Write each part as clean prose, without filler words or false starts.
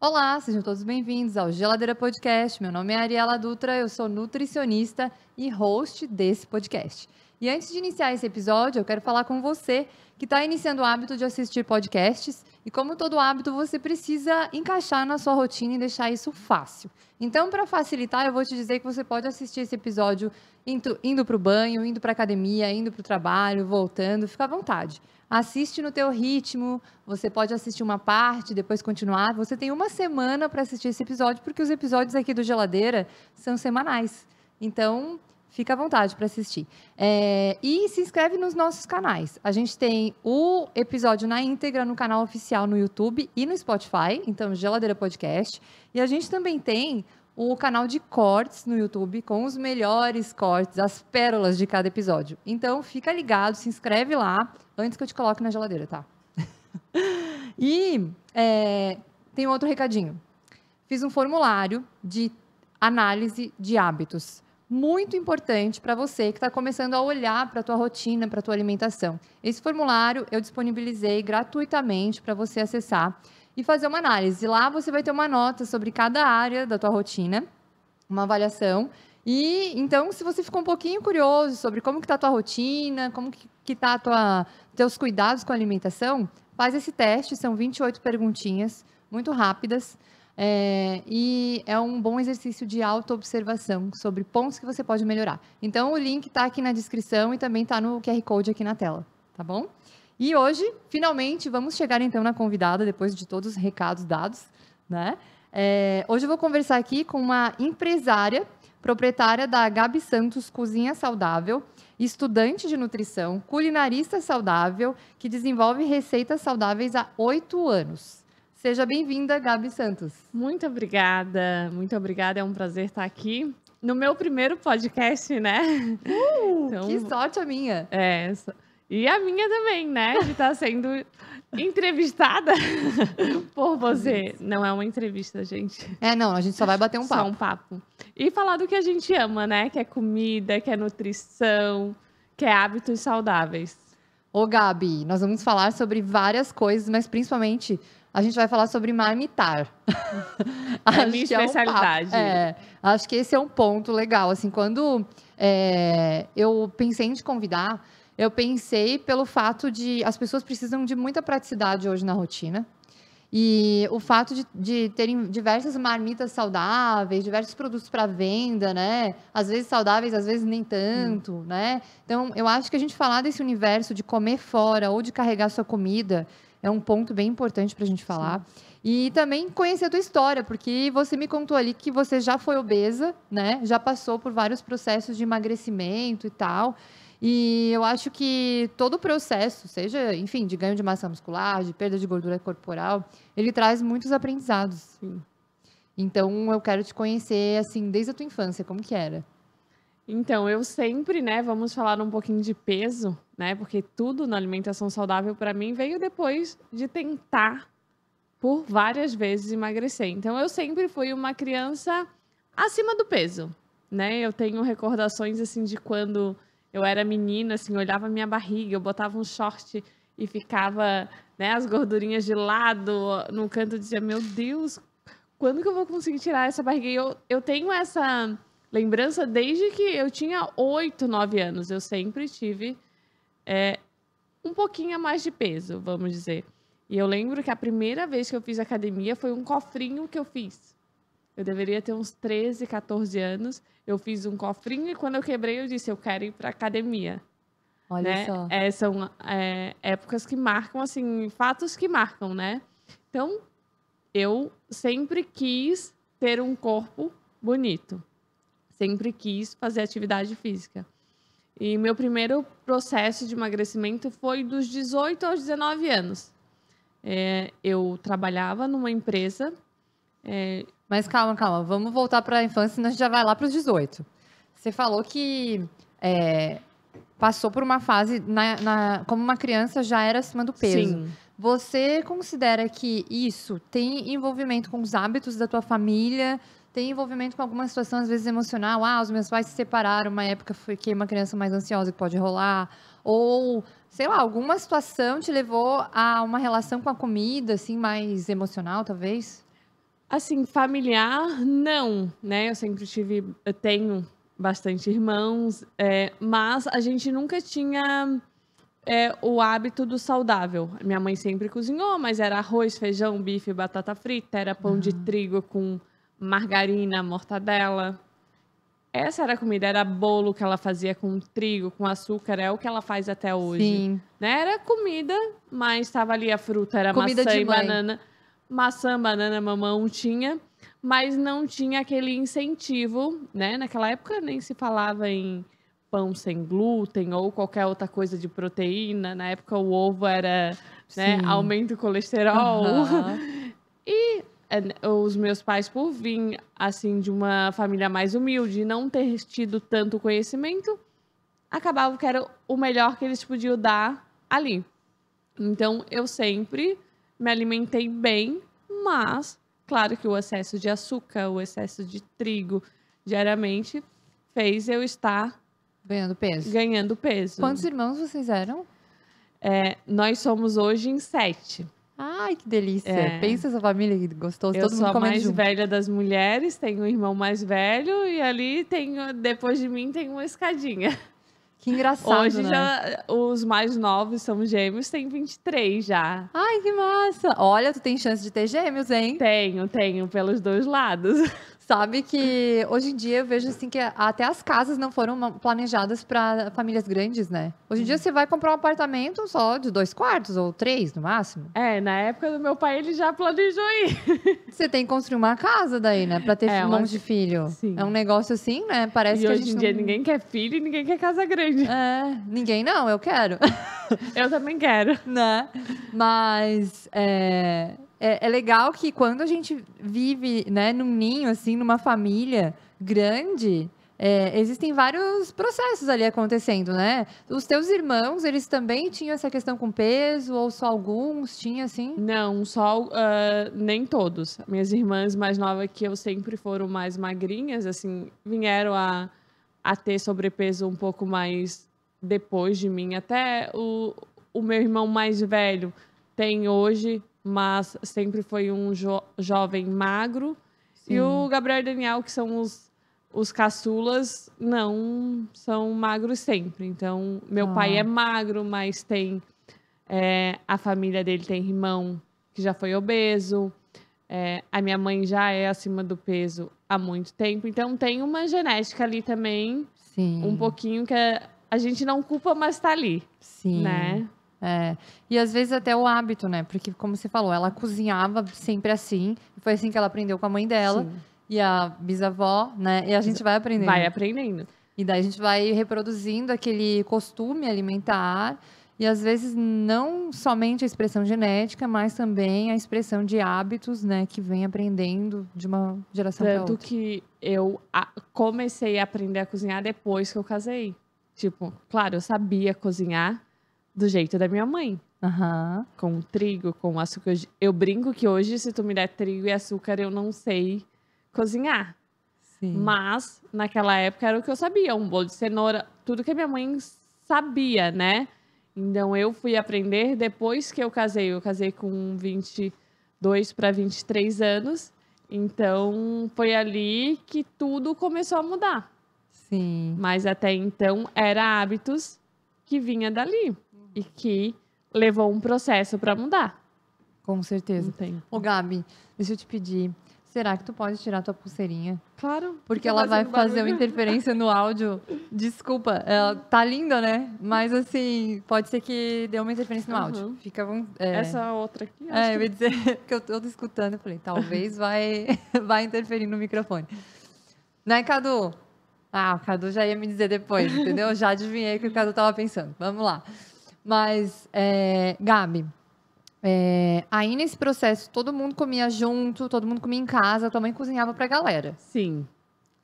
Olá, sejam todos bem-vindos ao Geladeira Podcast. Meu nome é Ariela Dutra, eu sou nutricionista e host desse podcast. E antes de iniciar esse episódio, eu quero falar com você que está iniciando o hábito de assistir podcasts e, como todo hábito, você precisa encaixar na sua rotina e deixar isso fácil. Então, para facilitar, eu vou te dizer que você pode assistir esse episódio indo para o banho, indo para a academia, indo para o trabalho, voltando, fica à vontade. Assiste no teu ritmo, você pode assistir uma parte, depois continuar. Você tem uma semana para assistir esse episódio, porque os episódios aqui do Geladeira são semanais. Então, fica à vontade para assistir. E se inscreve nos nossos canais. A gente tem o episódio na íntegra no canal oficial no YouTube e no Spotify, então Geladeira Podcast. E a gente também tem o canal de cortes no YouTube com os melhores cortes, as pérolas de cada episódio. Então, fica ligado, se inscreve lá antes que eu te coloque na geladeira, tá? E tem outro recadinho. Fiz um formulário de análise de hábitos. Muito importante para você que está começando a olhar para a tua rotina, para a tua alimentação. Esse formulário eu disponibilizei gratuitamente para você acessar e fazer uma análise. Lá você vai ter uma nota sobre cada área da tua rotina, uma avaliação. E então, se você ficou um pouquinho curioso sobre como que está a tua rotina, como que tá teus cuidados com a alimentação, faz esse teste, são 28 perguntinhas, muito rápidas. E é um bom exercício de autoobservação sobre pontos que você pode melhorar. Então, o link está aqui na descrição e também está no QR Code aqui na tela, tá bom? E hoje, finalmente, vamos chegar então na convidada, depois de todos os recados dados, né? Hoje eu vou conversar aqui com uma empresária, proprietária da Gabi Santos Cozinha Saudável, estudante de nutrição, culinarista saudável, que desenvolve receitas saudáveis há 8 anos. Seja bem-vinda, Gabi Santos. Muito obrigada, é um prazer estar aqui no meu primeiro podcast, né? Então, que sorte a minha! E a minha também, né? De estar sendo entrevistada por você. Não é uma entrevista, gente. Não, a gente só vai bater um papo. Só um papo. E falar do que a gente ama, né? Que é comida, que é nutrição, que é hábitos saudáveis. Ô, Gabi, nós vamos falar sobre várias coisas, mas principalmente a gente vai falar sobre marmitar. É a minha especialidade. Acho que esse é um ponto legal. Assim, quando eu pensei em te convidar, eu pensei pelo fato de as pessoas precisam de muita praticidade hoje na rotina. E o fato de terem diversas marmitas saudáveis, diversos produtos para venda, né? Às vezes saudáveis, às vezes nem tanto, né? Então, eu acho que a gente falar desse universo de comer fora ou de carregar sua comida é um ponto bem importante para a gente falar. Sim. E também conhecer a tua história, porque você me contou ali que você já foi obesa, né? Já passou por vários processos de emagrecimento e tal. E eu acho que todo o processo, seja, enfim, de ganho de massa muscular, de perda de gordura corporal, ele traz muitos aprendizados. Sim. Então, eu quero te conhecer, assim, desde a tua infância, como que era? Então, eu sempre, né, vamos falar um pouquinho de peso, né, porque tudo na alimentação saudável para mim veio depois de tentar por várias vezes emagrecer. Então, eu sempre fui uma criança acima do peso, né? Eu tenho recordações, assim, de quando eu era menina, assim, olhava minha barriga, eu botava um short e ficava, né, as gordurinhas de lado no canto, dizia, meu Deus, quando que eu vou conseguir tirar essa barriga? E eu tenho essa lembrança desde que eu tinha 8, 9 anos. Eu sempre tive um pouquinho a mais de peso, vamos dizer. E eu lembro que a primeira vez que eu fiz academia foi um cofrinho que eu fiz. Eu deveria ter uns 13, 14 anos. Eu fiz um cofrinho e quando eu quebrei, eu disse, eu quero ir para academia. Olha, né? Só. São épocas que marcam, assim, fatos que marcam, né? Então, eu sempre quis ter um corpo bonito. Sempre quis fazer atividade física. E meu primeiro processo de emagrecimento foi dos 18 aos 19 anos. Eu trabalhava numa empresa... Mas calma, vamos voltar para a infância, senão a gente já vai lá para os 18. Você falou que passou por uma fase, como uma criança já era acima do peso. Sim. Você considera que isso tem envolvimento com os hábitos da tua família? Tem envolvimento com alguma situação, às vezes, emocional? Os meus pais se separaram, uma época fiquei uma criança mais ansiosa, que pode rolar. Ou, sei lá, alguma situação te levou a uma relação com a comida, assim, mais emocional, talvez? Assim, familiar, não, né? Eu tenho bastante irmãos, mas a gente nunca tinha o hábito do saudável. Minha mãe sempre cozinhou, mas era arroz, feijão, bife, batata frita, era pão de trigo com margarina, mortadela. Essa era a comida, era bolo que ela fazia com trigo, com açúcar, é o que ela faz até hoje. Sim. Né? Era comida, mas estava ali a fruta, era Comida maçã de e mãe. banana. Maçã, banana, mamão tinha, mas não tinha aquele incentivo, né? Naquela época nem se falava em pão sem glúten ou qualquer outra coisa de proteína. Na época o ovo era, né, Sim. aumenta o colesterol. Aham. E os meus pais, por vir assim de uma família mais humilde e não ter tido tanto conhecimento, acabavam que era o melhor que eles podiam dar ali. Então, eu sempre me alimentei bem, mas, claro que o excesso de açúcar, o excesso de trigo, diariamente, fez eu estar Ganhando peso. ganhando peso. Quantos irmãos vocês eram? Nós somos hoje em 7. Ai, que delícia. É. Pensa essa família que gostoso, Eu todo sou mundo a comendo mais junto. velha das mulheres, tenho um irmão mais velho e ali depois de mim tem uma escadinha. Que engraçado, Hoje né? já os mais novos são gêmeos, tem 23 já. Ai, que massa. Olha, tu tem chance de ter gêmeos, hein? Tenho pelos dois lados. Sabe que hoje em dia eu vejo assim que até as casas não foram planejadas para famílias grandes, né? Hoje em dia você vai comprar um apartamento só de 2 quartos ou 3 no máximo. Na época do meu pai ele já planejou ir. Você tem que construir uma casa daí, né? Pra ter um monte de filho. sim. É um negócio assim, né? Parece E que a hoje gente em dia não... ninguém quer filho e ninguém quer casa grande. Ninguém não, eu quero. Eu também quero. Né? Mas é legal que quando a gente vive, né, num ninho, assim, numa família grande, existem vários processos ali acontecendo, né? Os teus irmãos, eles também tinham essa questão com peso, ou só alguns tinham, assim? Não, nem todos. Minhas irmãs mais novas que eu sempre foram mais magrinhas, assim, vieram a ter sobrepeso um pouco mais depois de mim. Até o meu irmão mais velho tem hoje, mas sempre foi um jovem magro. Sim. E o Gabriel e Daniel, que são os caçulas, não são magros sempre. Então, meu pai é magro, mas tem... a família dele tem irmão que já foi obeso. A minha mãe já é acima do peso há muito tempo. Então, tem uma genética ali também, Sim. um pouquinho que a gente não culpa, mas tá ali. Sim. Né? E às vezes até o hábito, né? Porque, como você falou, ela cozinhava sempre assim. Foi assim que ela aprendeu com a mãe dela. Sim. E a bisavó, né? E a gente vai aprendendo. Vai aprendendo. E daí a gente vai reproduzindo aquele costume alimentar. E às vezes não somente a expressão genética, mas também a expressão de hábitos, né? Que vem aprendendo de uma geração para Tanto outra. que eu comecei a aprender a cozinhar depois que eu casei. Tipo, claro, eu sabia cozinhar do jeito da minha mãe. Aham. Com trigo, com açúcar. Eu brinco que hoje, se tu me der trigo e açúcar, eu não sei cozinhar. Sim. Mas, naquela época, era o que eu sabia. Um bolo de cenoura, tudo que a minha mãe sabia, né? Então, eu fui aprender depois que eu casei. Eu casei com 22 para 23 anos. Então, foi ali que tudo começou a mudar. Sim. Mas, até então, era hábitos que vinha dali. E que levou um processo para mudar. Com certeza. Um tempo. Ô, Gabi, deixa eu te pedir. Será que tu pode tirar tua pulseirinha? Claro. Porque Tá ela vai fazendo fazer uma barulho. interferência no áudio. Desculpa, ela tá linda, né? Mas assim, pode ser que dê uma interferência no áudio. Uhum. Fica Essa outra aqui, acho eu ia dizer que eu tô escutando. Eu falei, talvez vai interferir no microfone. Né, Cadu? O Cadu já ia me dizer depois, entendeu? Eu já adivinhei o que o Cadu tava pensando. Vamos lá. Mas, Gabi, aí nesse processo, todo mundo comia junto, todo mundo comia em casa, tua mãe cozinhava pra galera. Sim.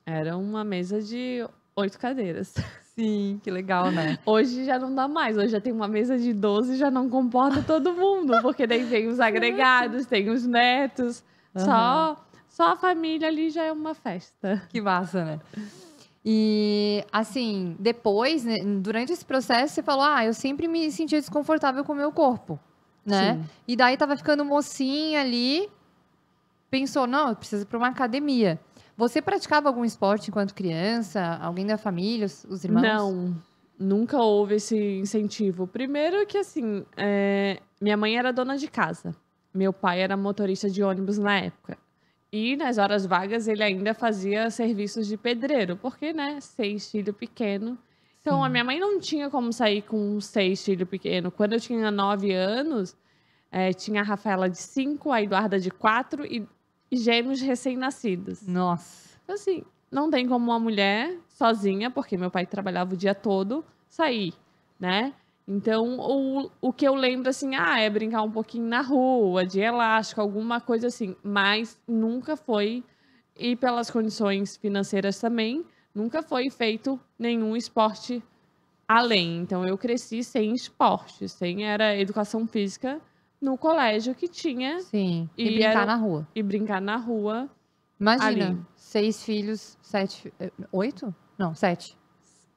Era uma mesa de 8 cadeiras. Sim, que legal, né? Hoje já não dá mais. Hoje já tem uma mesa de 12 e já não comporta todo mundo. Porque daí vem os agregados, tem os netos. Aham. Só a família ali já é uma festa. Que massa, né? E, assim, depois, né, durante esse processo, você falou, eu sempre me sentia desconfortável com o meu corpo, né? Sim. E daí tava ficando mocinha ali, pensou, não, eu preciso ir para uma academia. Você praticava algum esporte enquanto criança? Alguém da família, os irmãos? Não, nunca houve esse incentivo. Primeiro que, assim, minha mãe era dona de casa. Meu pai era motorista de ônibus na época. E nas horas vagas ele ainda fazia serviços de pedreiro, porque, né, 6 filhos pequenos. Então, a Sim. minha mãe não tinha como sair com 6 filhos pequenos. Quando eu tinha 9 anos, tinha a Rafaela de 5, a Eduarda de 4 e gêmeos recém-nascidos. Nossa. Então, assim, não tem como uma mulher sozinha, porque meu pai trabalhava o dia todo, sair, né? Então, o que eu lembro, assim, é brincar um pouquinho na rua, de elástico, alguma coisa assim. Mas nunca foi, e pelas condições financeiras também, nunca foi feito nenhum esporte além. Então, eu cresci sem esporte, era educação física no colégio que tinha. Sim. E E brincar na rua. E brincar na rua. Imagina, Ali. 6 filhos, 7... 8? Não, 7.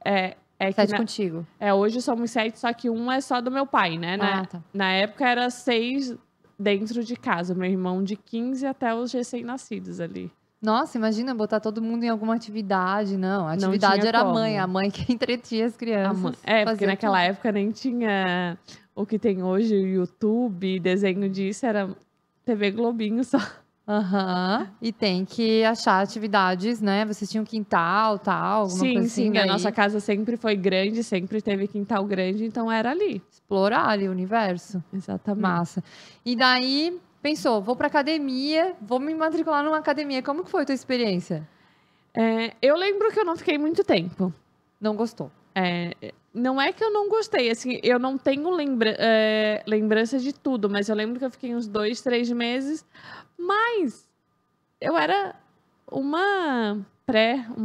É que 7 contigo. hoje somos 7, só que um é só do meu pai, né? Tá. Na época era 6 dentro de casa. Meu irmão de 15 até os recém-nascidos ali. Nossa, imagina botar todo mundo em alguma atividade. Não, a atividade era como. a mãe que entretinha as crianças. Porque naquela época nem tinha o que tem hoje, o YouTube, desenho disso, era TV Globinho só. E tem que achar atividades, né? Vocês tinham quintal, tal, alguma coisa assim. Sim, a nossa casa sempre foi grande, sempre teve quintal grande, então era ali. Explorar ali o universo. Exatamente. Massa. E daí, pensou, vou pra academia, vou me matricular numa academia. Como que foi a tua experiência? Eu lembro que eu não fiquei muito tempo. Não gostou? Não é que eu não gostei, assim, eu não tenho lembrança de tudo, mas eu lembro que eu fiquei uns 2, 3 meses, mas eu era uma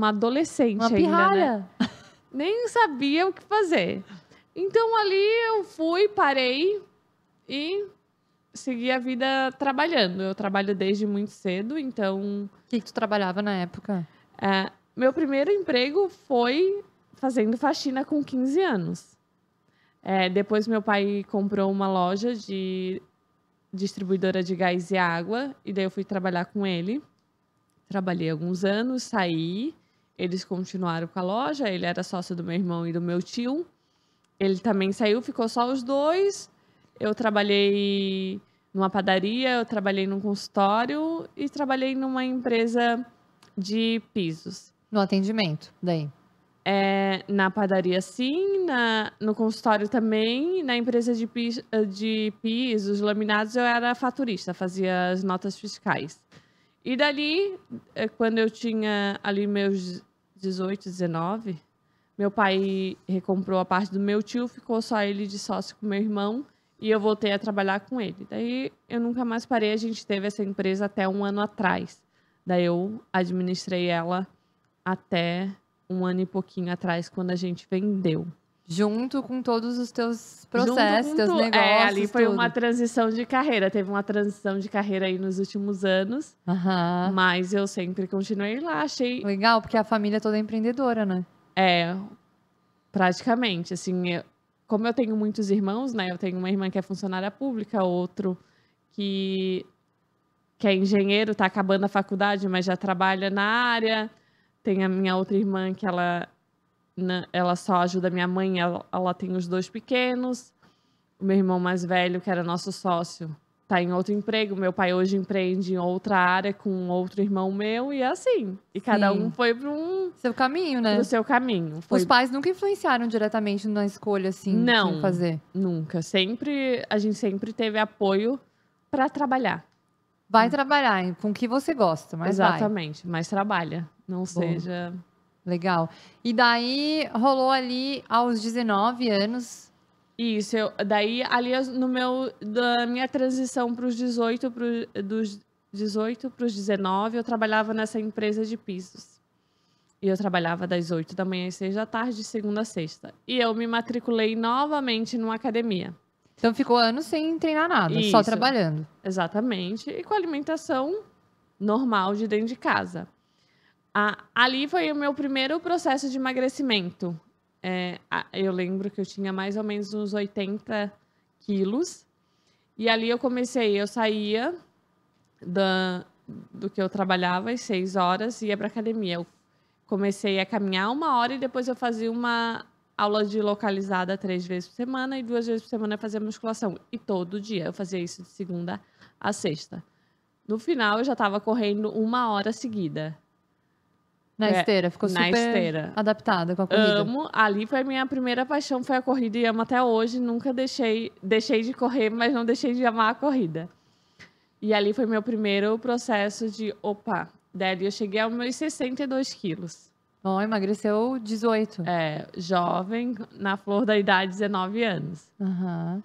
adolescente Uma ainda, pirralha. né? Nem sabia o que fazer. Então, ali eu fui, parei e segui a vida trabalhando. Eu trabalho desde muito cedo, então... O que tu trabalhava na época? Meu primeiro emprego foi fazendo faxina com 15 anos. Depois, meu pai comprou uma loja de distribuidora de gás e água, e daí eu fui trabalhar com ele. Trabalhei alguns anos, saí, eles continuaram com a loja, ele era sócio do meu irmão e do meu tio. Ele também saiu, ficou só os dois. Eu trabalhei numa padaria, eu trabalhei num consultório e trabalhei numa empresa de pisos. No atendimento, daí? Na padaria, sim. No consultório também. Na empresa de pisos, laminados, eu era faturista, fazia as notas fiscais. E dali, quando eu tinha ali meus 18, 19, meu pai recomprou a parte do meu tio, ficou só ele de sócio com meu irmão, e eu voltei a trabalhar com ele. Daí, eu nunca mais parei, a gente teve essa empresa até 1 ano atrás. Daí, eu administrei ela até 1 ano e pouquinho atrás, quando a gente vendeu. Junto com todos os teus processos, teus negócios, ali foi tudo. uma transição de carreira. Teve uma transição de carreira aí nos últimos anos. Mas eu sempre continuei lá, achei... Legal, porque a família toda é empreendedora, né? Praticamente. Assim, como eu tenho muitos irmãos, né? Eu tenho uma irmã que é funcionária pública, outro que é engenheiro, está acabando a faculdade, mas já trabalha na área. Tem a minha outra irmã que ela só ajuda a minha mãe, ela tem os 2 pequenos. O meu irmão mais velho, que era nosso sócio, está em outro emprego. Meu pai hoje empreende em outra área com outro irmão meu e assim. E cada um foi para seu caminho, né? Pro seu caminho. Os pais nunca influenciaram diretamente na escolha, assim, não, de fazer? Nunca. A gente sempre teve apoio para trabalhar. Vai trabalhar com o que você gosta, mas exatamente, mas trabalha. Não seja... Legal. E daí, rolou ali aos 19 anos... Isso, daí ali da minha transição para os 18, dos 18 para os 19, eu trabalhava nessa empresa de pisos. E eu trabalhava das 8 da manhã às 6 da tarde, de segunda a sexta. E eu me matriculei novamente numa academia. Então ficou anos sem treinar nada, só trabalhando. Exatamente. E com alimentação normal de dentro de casa. Ali foi o meu primeiro processo de emagrecimento. Eu lembro que eu tinha mais ou menos uns 80 quilos. E ali eu saía do que eu trabalhava, às 6 horas, e ia para academia. Eu comecei a caminhar 1 hora e depois eu fazia uma aula de localizada 3 vezes por semana e 2 vezes por semana eu fazia musculação. E todo dia eu fazia isso de segunda a sexta. No final, eu já estava correndo 1 hora seguida. Na esteira, ficou Na super esteira. adaptada com a corrida. Amo. Ali foi a minha primeira paixão, foi a corrida e amo até hoje. Nunca deixei de correr, mas não deixei de amar a corrida. E ali foi meu primeiro processo de, opa, daí eu cheguei aos meus 62 quilos. Bom, emagreceu 18. Jovem, na flor da idade, 19 anos. Aham.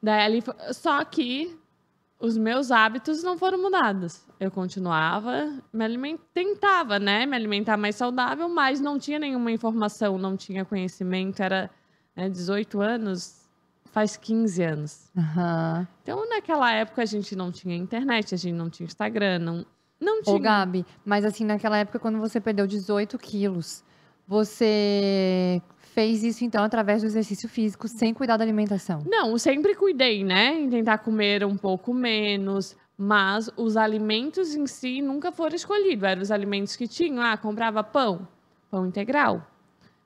Daí ali, só que os meus hábitos não foram mudados. Eu continuava, tentava, né, me alimentar mais saudável, mas não tinha nenhuma informação, não tinha conhecimento. Era 18 anos, faz 15 anos. Aham. Então, naquela época, a gente não tinha internet, a gente não tinha Instagram, não tinha. Ô, Gabi, mas assim, naquela época, quando você perdeu 18 quilos, você fez isso, então, através do exercício físico, sem cuidar da alimentação? Não, eu sempre cuidei, né, em tentar comer um pouco menos, mas os alimentos em si nunca foram escolhidos. Eram os alimentos que tinham. Comprava pão integral,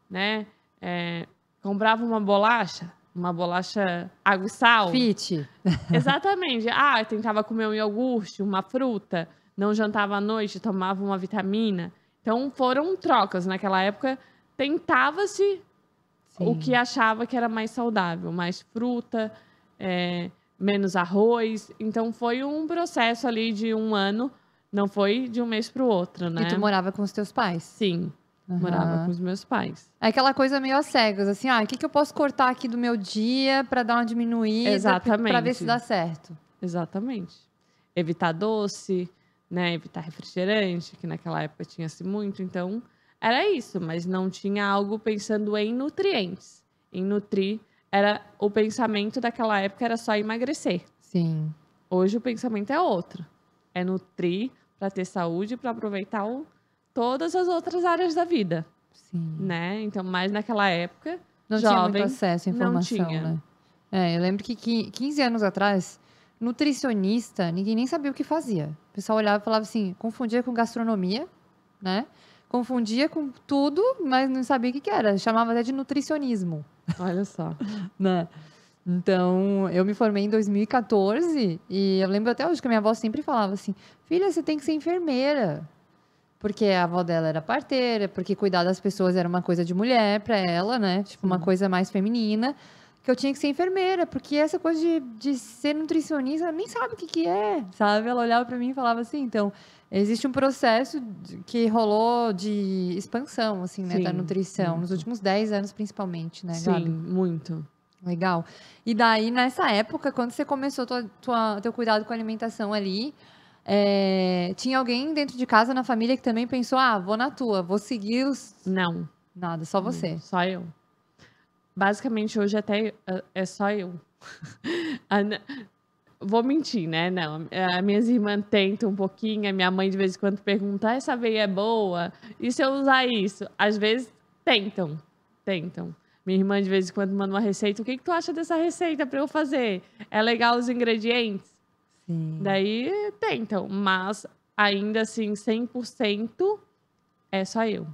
né? Comprava uma bolacha água e sal. Fit. Exatamente. Tentava comer um iogurte, uma fruta, não jantava à noite, tomava uma vitamina. Então, foram trocas. Naquela época, tentava-se o que achava que era mais saudável. Mais fruta, menos arroz. Então, foi um processo ali de 1 ano. Não foi de um mês para o outro, né? E tu morava com os teus pais? Sim. Morava com os meus pais. É aquela coisa meio às cegas, assim, o que eu posso cortar aqui do meu dia para dar uma diminuída, Exatamente. para ver se dá certo. Exatamente. Evitar doce, né? Evitar refrigerante, que naquela época tinha-se muito. Então, era isso, mas não tinha algo pensando em nutrientes. Em nutrir, o pensamento daquela época era só emagrecer. Sim. Hoje o pensamento é outro. É nutrir para ter saúde, para aproveitar todas as outras áreas da vida. Sim. Né? Então, mas naquela época, não jovem, tinha muito acesso à informação, não tinha. né? Eu lembro que 15 anos atrás, nutricionista, ninguém nem sabia o que fazia. O pessoal olhava e falava assim, confundia com gastronomia, né? Confundia com tudo, mas não sabia o que era. Chamava até de nutricionismo. Olha só. Né? Então, eu me formei em 2014 e eu lembro até hoje que a minha avó sempre falava assim, filha, você tem que ser enfermeira. Porque a avó dela era parteira, porque cuidar das pessoas era uma coisa de mulher para ela, né? Tipo, uma coisa mais feminina. Que eu tinha que ser enfermeira, porque essa coisa de ser nutricionista, ela nem sabe o que é, sabe? Ela olhava para mim e falava assim, então, existe um processo que rolou de expansão, assim, né? Da nutrição, nos últimos 10 anos, principalmente, né, Gabi? Sim, muito. Legal. E daí, nessa época, quando você começou teu cuidado com a alimentação ali, tinha alguém dentro de casa, na família, que também pensou, vou na tua, vou seguir os... Não. Nada, só você. Só eu. Basicamente, hoje até é só eu. Vou mentir, né? Não. As minhas irmãs tentam um pouquinho, a minha mãe de vez em quando pergunta, essa aveia é boa? E se eu usar isso? Às vezes, tentam. Minha irmã de vez em quando manda uma receita, o que tu acha dessa receita para eu fazer? É legal os ingredientes? Sim. Daí tentam, mas ainda assim, 100% é só eu.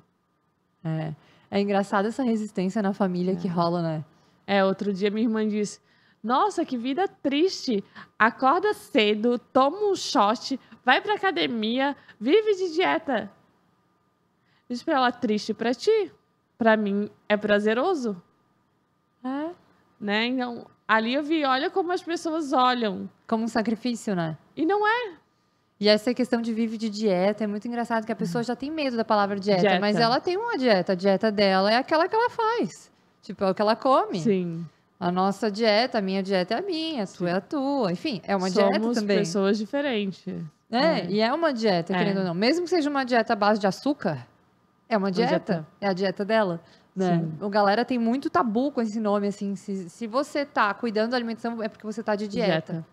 É engraçado essa resistência na família que rola, né? Outro dia minha irmã disse, nossa, que vida triste. Acorda cedo, toma um shot, vai pra academia, vive de dieta. Diz pra ela, triste pra ti? Pra mim é prazeroso. Né? Então, ali eu vi, olha como as pessoas olham. Como um sacrifício, né? E não é. E essa questão de vive de dieta é muito engraçado, que a pessoa já tem medo da palavra dieta, mas ela tem uma dieta. A dieta dela é aquela que ela faz. Tipo, é o que ela come. Sim. A nossa dieta, a minha dieta é a minha, a tua é a tua. Enfim, é uma dieta também. Somos pessoas diferentes. E é uma dieta, querendo ou não. Mesmo que seja uma dieta à base de açúcar, é uma dieta. É a dieta dela. Né? A galera tem muito tabu com esse nome, assim. Se você tá cuidando da alimentação, é porque você tá de dieta.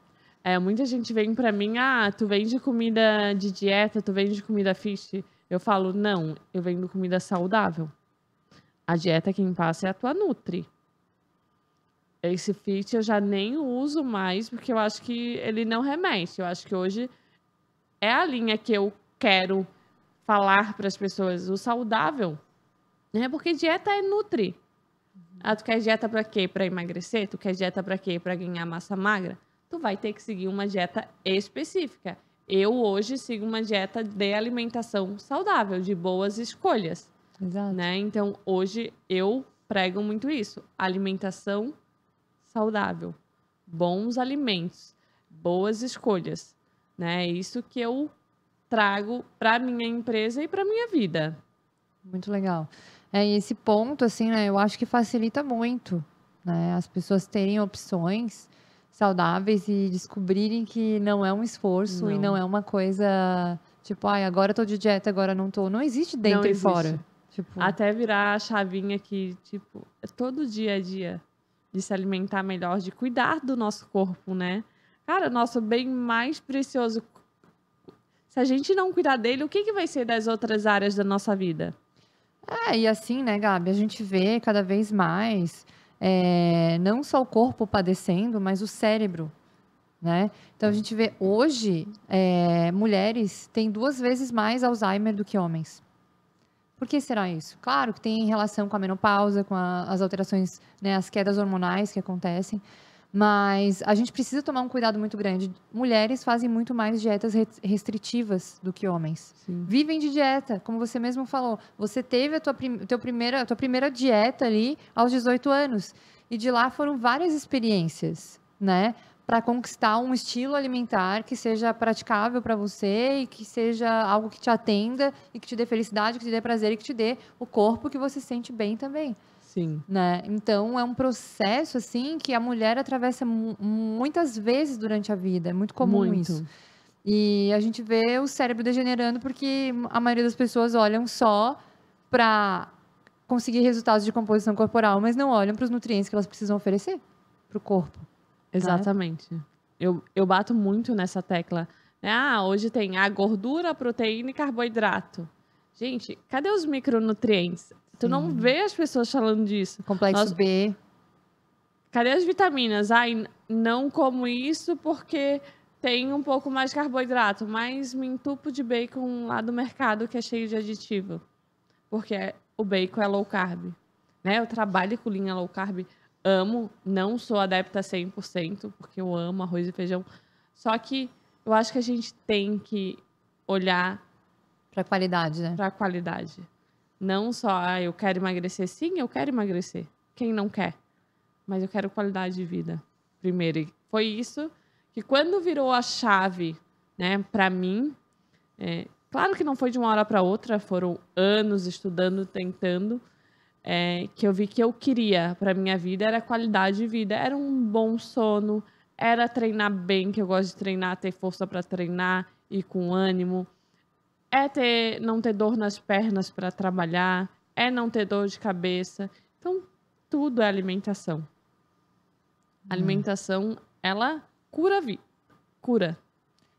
Muita gente vem pra mim, tu vende comida de dieta, tu vende comida fit. Eu falo, não, eu vendo comida saudável. A dieta quem passa é a tua Nutri. Esse fit eu já nem uso mais, porque eu acho que ele não remete. Eu acho que hoje é a linha que eu quero falar para as pessoas, o saudável, né? Porque dieta é nutri. Ah, tu quer dieta para quê? Para emagrecer? Tu quer dieta para quê? Para ganhar massa magra? Tu vai ter que seguir uma dieta específica. Eu hoje sigo uma dieta de alimentação saudável, de boas escolhas, Exato. né? Então, hoje eu prego muito isso. Alimentação saudável, bons alimentos, boas escolhas, né? É isso que eu trago para minha empresa e para minha vida. Muito legal. E esse ponto, assim, né, eu acho que facilita muito, né, as pessoas terem opções saudáveis e descobrirem que não é um esforço e não Não. é uma coisa, tipo, ai, agora eu tô de dieta, agora não tô. Não existe Não dentro e existe. fora. Tipo, Até virar a chavinha que, tipo, é todo dia a dia de se alimentar melhor, de cuidar do nosso corpo, né? Cara, nosso bem mais precioso. Se a gente não cuidar dele, o que vai ser das outras áreas da nossa vida? e assim, né, Gabi, a gente vê cada vez mais, não só o corpo padecendo, mas o cérebro, né? Então a gente vê hoje, mulheres têm 2 vezes mais Alzheimer do que homens. Por que será isso? Claro que tem relação com a menopausa, com as alterações, né, as quedas hormonais que acontecem, mas a gente precisa tomar um cuidado muito grande. Mulheres fazem muito mais dietas restritivas do que homens. Sim. Vivem de dieta, como você mesmo falou. Você teve a tua primeira dieta ali aos 18 anos. E de lá foram várias experiências, né? Para conquistar um estilo alimentar que seja praticável para você e que seja algo que te atenda e que te dê felicidade, que te dê prazer e que te dê o corpo que você sente bem também, Sim. né? Então é um processo assim que a mulher atravessa muitas vezes durante a vida, é muito comum Muito. isso. E a gente vê o cérebro degenerando porque a maioria das pessoas olham só para conseguir resultados de composição corporal, mas não olham para os nutrientes que elas precisam oferecer para o corpo. Exatamente. Eu bato muito nessa tecla. Né? Ah, hoje tem a gordura, a proteína e carboidrato. Gente, cadê os micronutrientes? Tu não Sim. vê as pessoas falando disso. Complexo B. Cadê as vitaminas? Ai, não como isso porque tem um pouco mais de carboidrato, mas me entupo de bacon lá do mercado que é cheio de aditivo. Porque o bacon é low carb. Né? Eu trabalho com linha low carb. Amo, não sou adepta 100%, porque eu amo arroz e feijão. Só que eu acho que a gente tem que olhar Para qualidade, né? para a qualidade. Não só, eu quero emagrecer. Sim, eu quero emagrecer. Quem não quer? Mas eu quero qualidade de vida primeiro. E foi isso que quando virou a chave, né, para mim, claro que não foi de uma hora para outra, foram anos estudando, tentando, que eu vi que eu queria para minha vida era qualidade de vida, era um bom sono, era treinar bem, que eu gosto de treinar, ter força para treinar e com ânimo, não ter dor nas pernas para trabalhar, não ter dor de cabeça. Então, tudo é alimentação. Alimentação, ela cura a vida. Cura.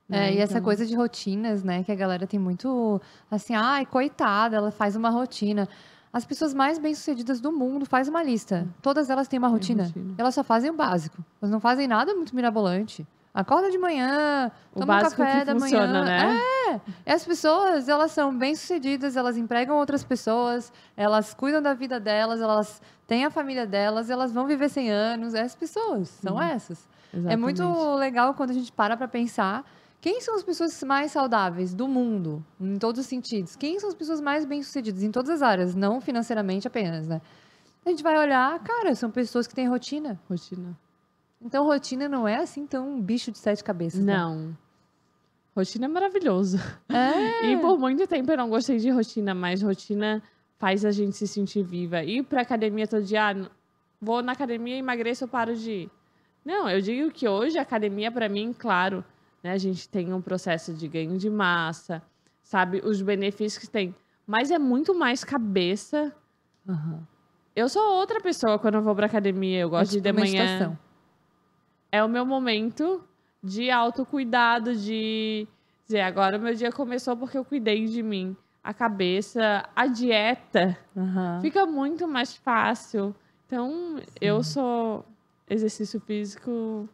Né? E essa Então, coisa de rotinas, né? Que a galera tem muito, assim, ai, coitada, ela faz uma rotina. As pessoas mais bem-sucedidas do mundo faz uma lista. Todas elas têm uma rotina. rotina. Elas só fazem o básico. Elas não fazem nada muito mirabolante. Acorda de manhã, o toma um básico café que da funciona, manhã. né? E as pessoas, elas são bem-sucedidas, elas empregam outras pessoas, elas cuidam da vida delas, elas têm a família delas, elas vão viver 100 anos. Essas pessoas são essas. É muito Exatamente. legal quando a gente para pensar quem são as pessoas mais saudáveis do mundo, em todos os sentidos. Quem são as pessoas mais bem-sucedidas em todas as áreas, não financeiramente apenas, né? A gente vai olhar, cara, são pessoas que têm rotina. Rotina. Então, rotina não é assim tão um bicho de 7 cabeças, né? Não. Rotina é maravilhoso. É. E por muito tempo eu não gostei de rotina, mas rotina faz a gente se sentir viva. Ir pra academia todo dia, vou na academia, emagreço, eu paro de ir. Não, eu digo que hoje a academia, pra mim, claro, né, a gente tem um processo de ganho de massa, sabe, os benefícios que tem. Mas é muito mais cabeça. Uhum. Eu sou outra pessoa quando eu vou pra academia. Eu gosto de ir de uma manhã. meditação. É o meu momento de autocuidado, de dizer, agora o meu dia começou porque eu cuidei de mim. A cabeça, a dieta, Uhum. fica muito mais fácil. Então, eu sou exercício físico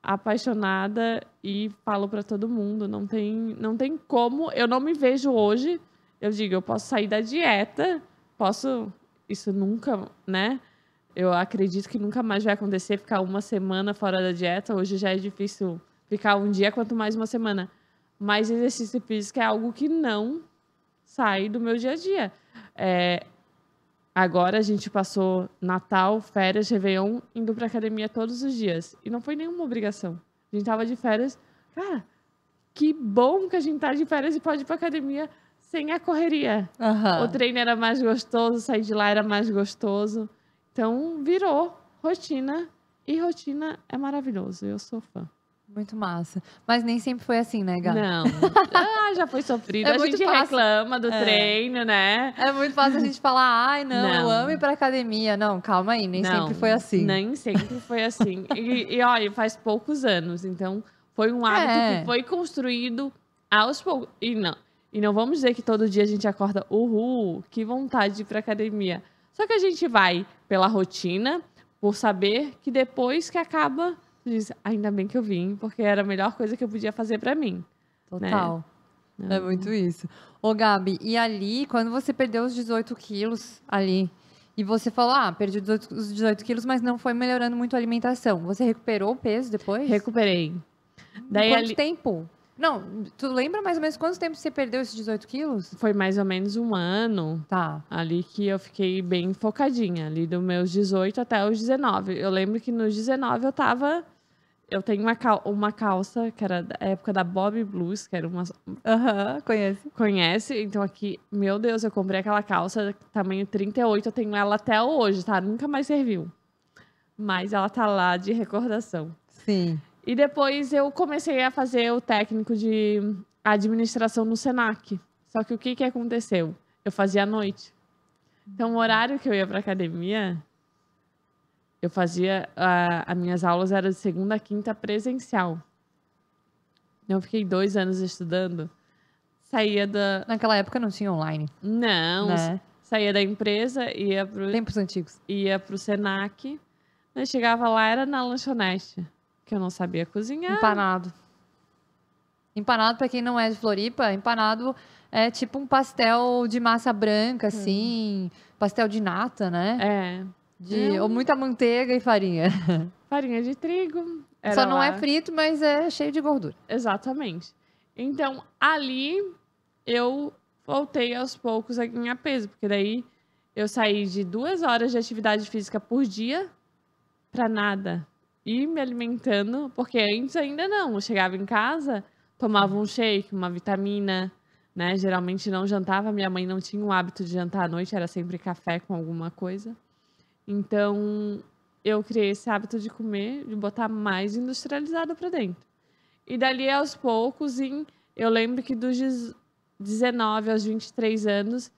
apaixonada e falo pra todo mundo. Não tem como. Eu não me vejo hoje. Eu digo, eu posso sair da dieta, isso nunca, né? Eu acredito que nunca mais vai acontecer ficar uma semana fora da dieta. Hoje já é difícil ficar um dia, quanto mais uma semana. Mas exercício físico é algo que não sai do meu dia a dia. Agora a gente passou Natal, férias, Réveillon, indo pra academia todos os dias. E não foi nenhuma obrigação. A gente tava de férias. Cara, que bom que a gente tá de férias e pode ir pra academia sem a correria. Aham. O treino era mais gostoso, sair de lá era mais gostoso. Então, virou rotina. E rotina é maravilhoso. Eu sou fã. Muito massa. Mas nem sempre foi assim, né, Gá? Não. Já foi sofrido. É A muito gente fácil. reclama do treino, né? É muito fácil a gente falar, ai, não, eu Não. amo ir pra academia. Não, calma aí, nem Não, sempre foi assim. Nem sempre foi assim. E olha, faz poucos anos. Então, foi um hábito que foi construído aos poucos. E não vamos dizer que todo dia a gente acorda, que vontade de ir pra academia. Só que a gente vai pela rotina, por saber que depois que acaba, diz, ainda bem que eu vim, porque era a melhor coisa que eu podia fazer pra mim. Total. É muito isso. Ô, Gabi, e ali, quando você perdeu os 18 quilos ali, e você falou, perdi os 18 quilos, mas não foi melhorando muito a alimentação. Você recuperou o peso depois? Recuperei. Daí Quanto tempo? Não, tu lembra mais ou menos quanto tempo você perdeu esses 18 quilos? Foi mais ou menos um ano. Tá. Ali que eu fiquei bem focadinha, ali dos meus 18 até os 19. Eu lembro que nos 19 eu tenho uma calça que era da época da Bobby Blues, que era uma... Aham, conhece. Conhece? Então aqui, meu Deus, eu comprei aquela calça tamanho 38, eu tenho ela até hoje, tá? Nunca mais serviu. Mas ela tá lá de recordação. Sim. E depois eu comecei a fazer o técnico de administração no Senac. Só que o que aconteceu? Eu fazia à noite. Então, o horário que eu ia pra academia, eu fazia... as minhas aulas eram de segunda a quinta presencial. Eu fiquei 2 anos estudando. Saía da... Naquela época não tinha online. Não. Né? Saía da empresa, Tempos antigos. ia pro Senac. Aí chegava lá, era na lanchonete. Que eu não sabia cozinhar. Empanado. Empanado, pra quem não é de Floripa, empanado é tipo um pastel de massa branca, assim. Pastel de nata, né? Ou muita manteiga e farinha. Farinha de trigo. Só não é frito, mas é cheio de gordura. Exatamente. Então, ali, eu voltei aos poucos a ganhar peso. Porque daí, eu saí de 2 horas de atividade física por dia pra nada. E me alimentando, porque antes ainda não. Eu chegava em casa, tomava um shake, uma vitamina, né? Geralmente não jantava. Minha mãe não tinha o hábito de jantar à noite, era sempre café com alguma coisa. Então, eu criei esse hábito de comer, de botar mais industrializado pra dentro. E dali, aos poucos, eu lembro que dos 19 aos 23 anos,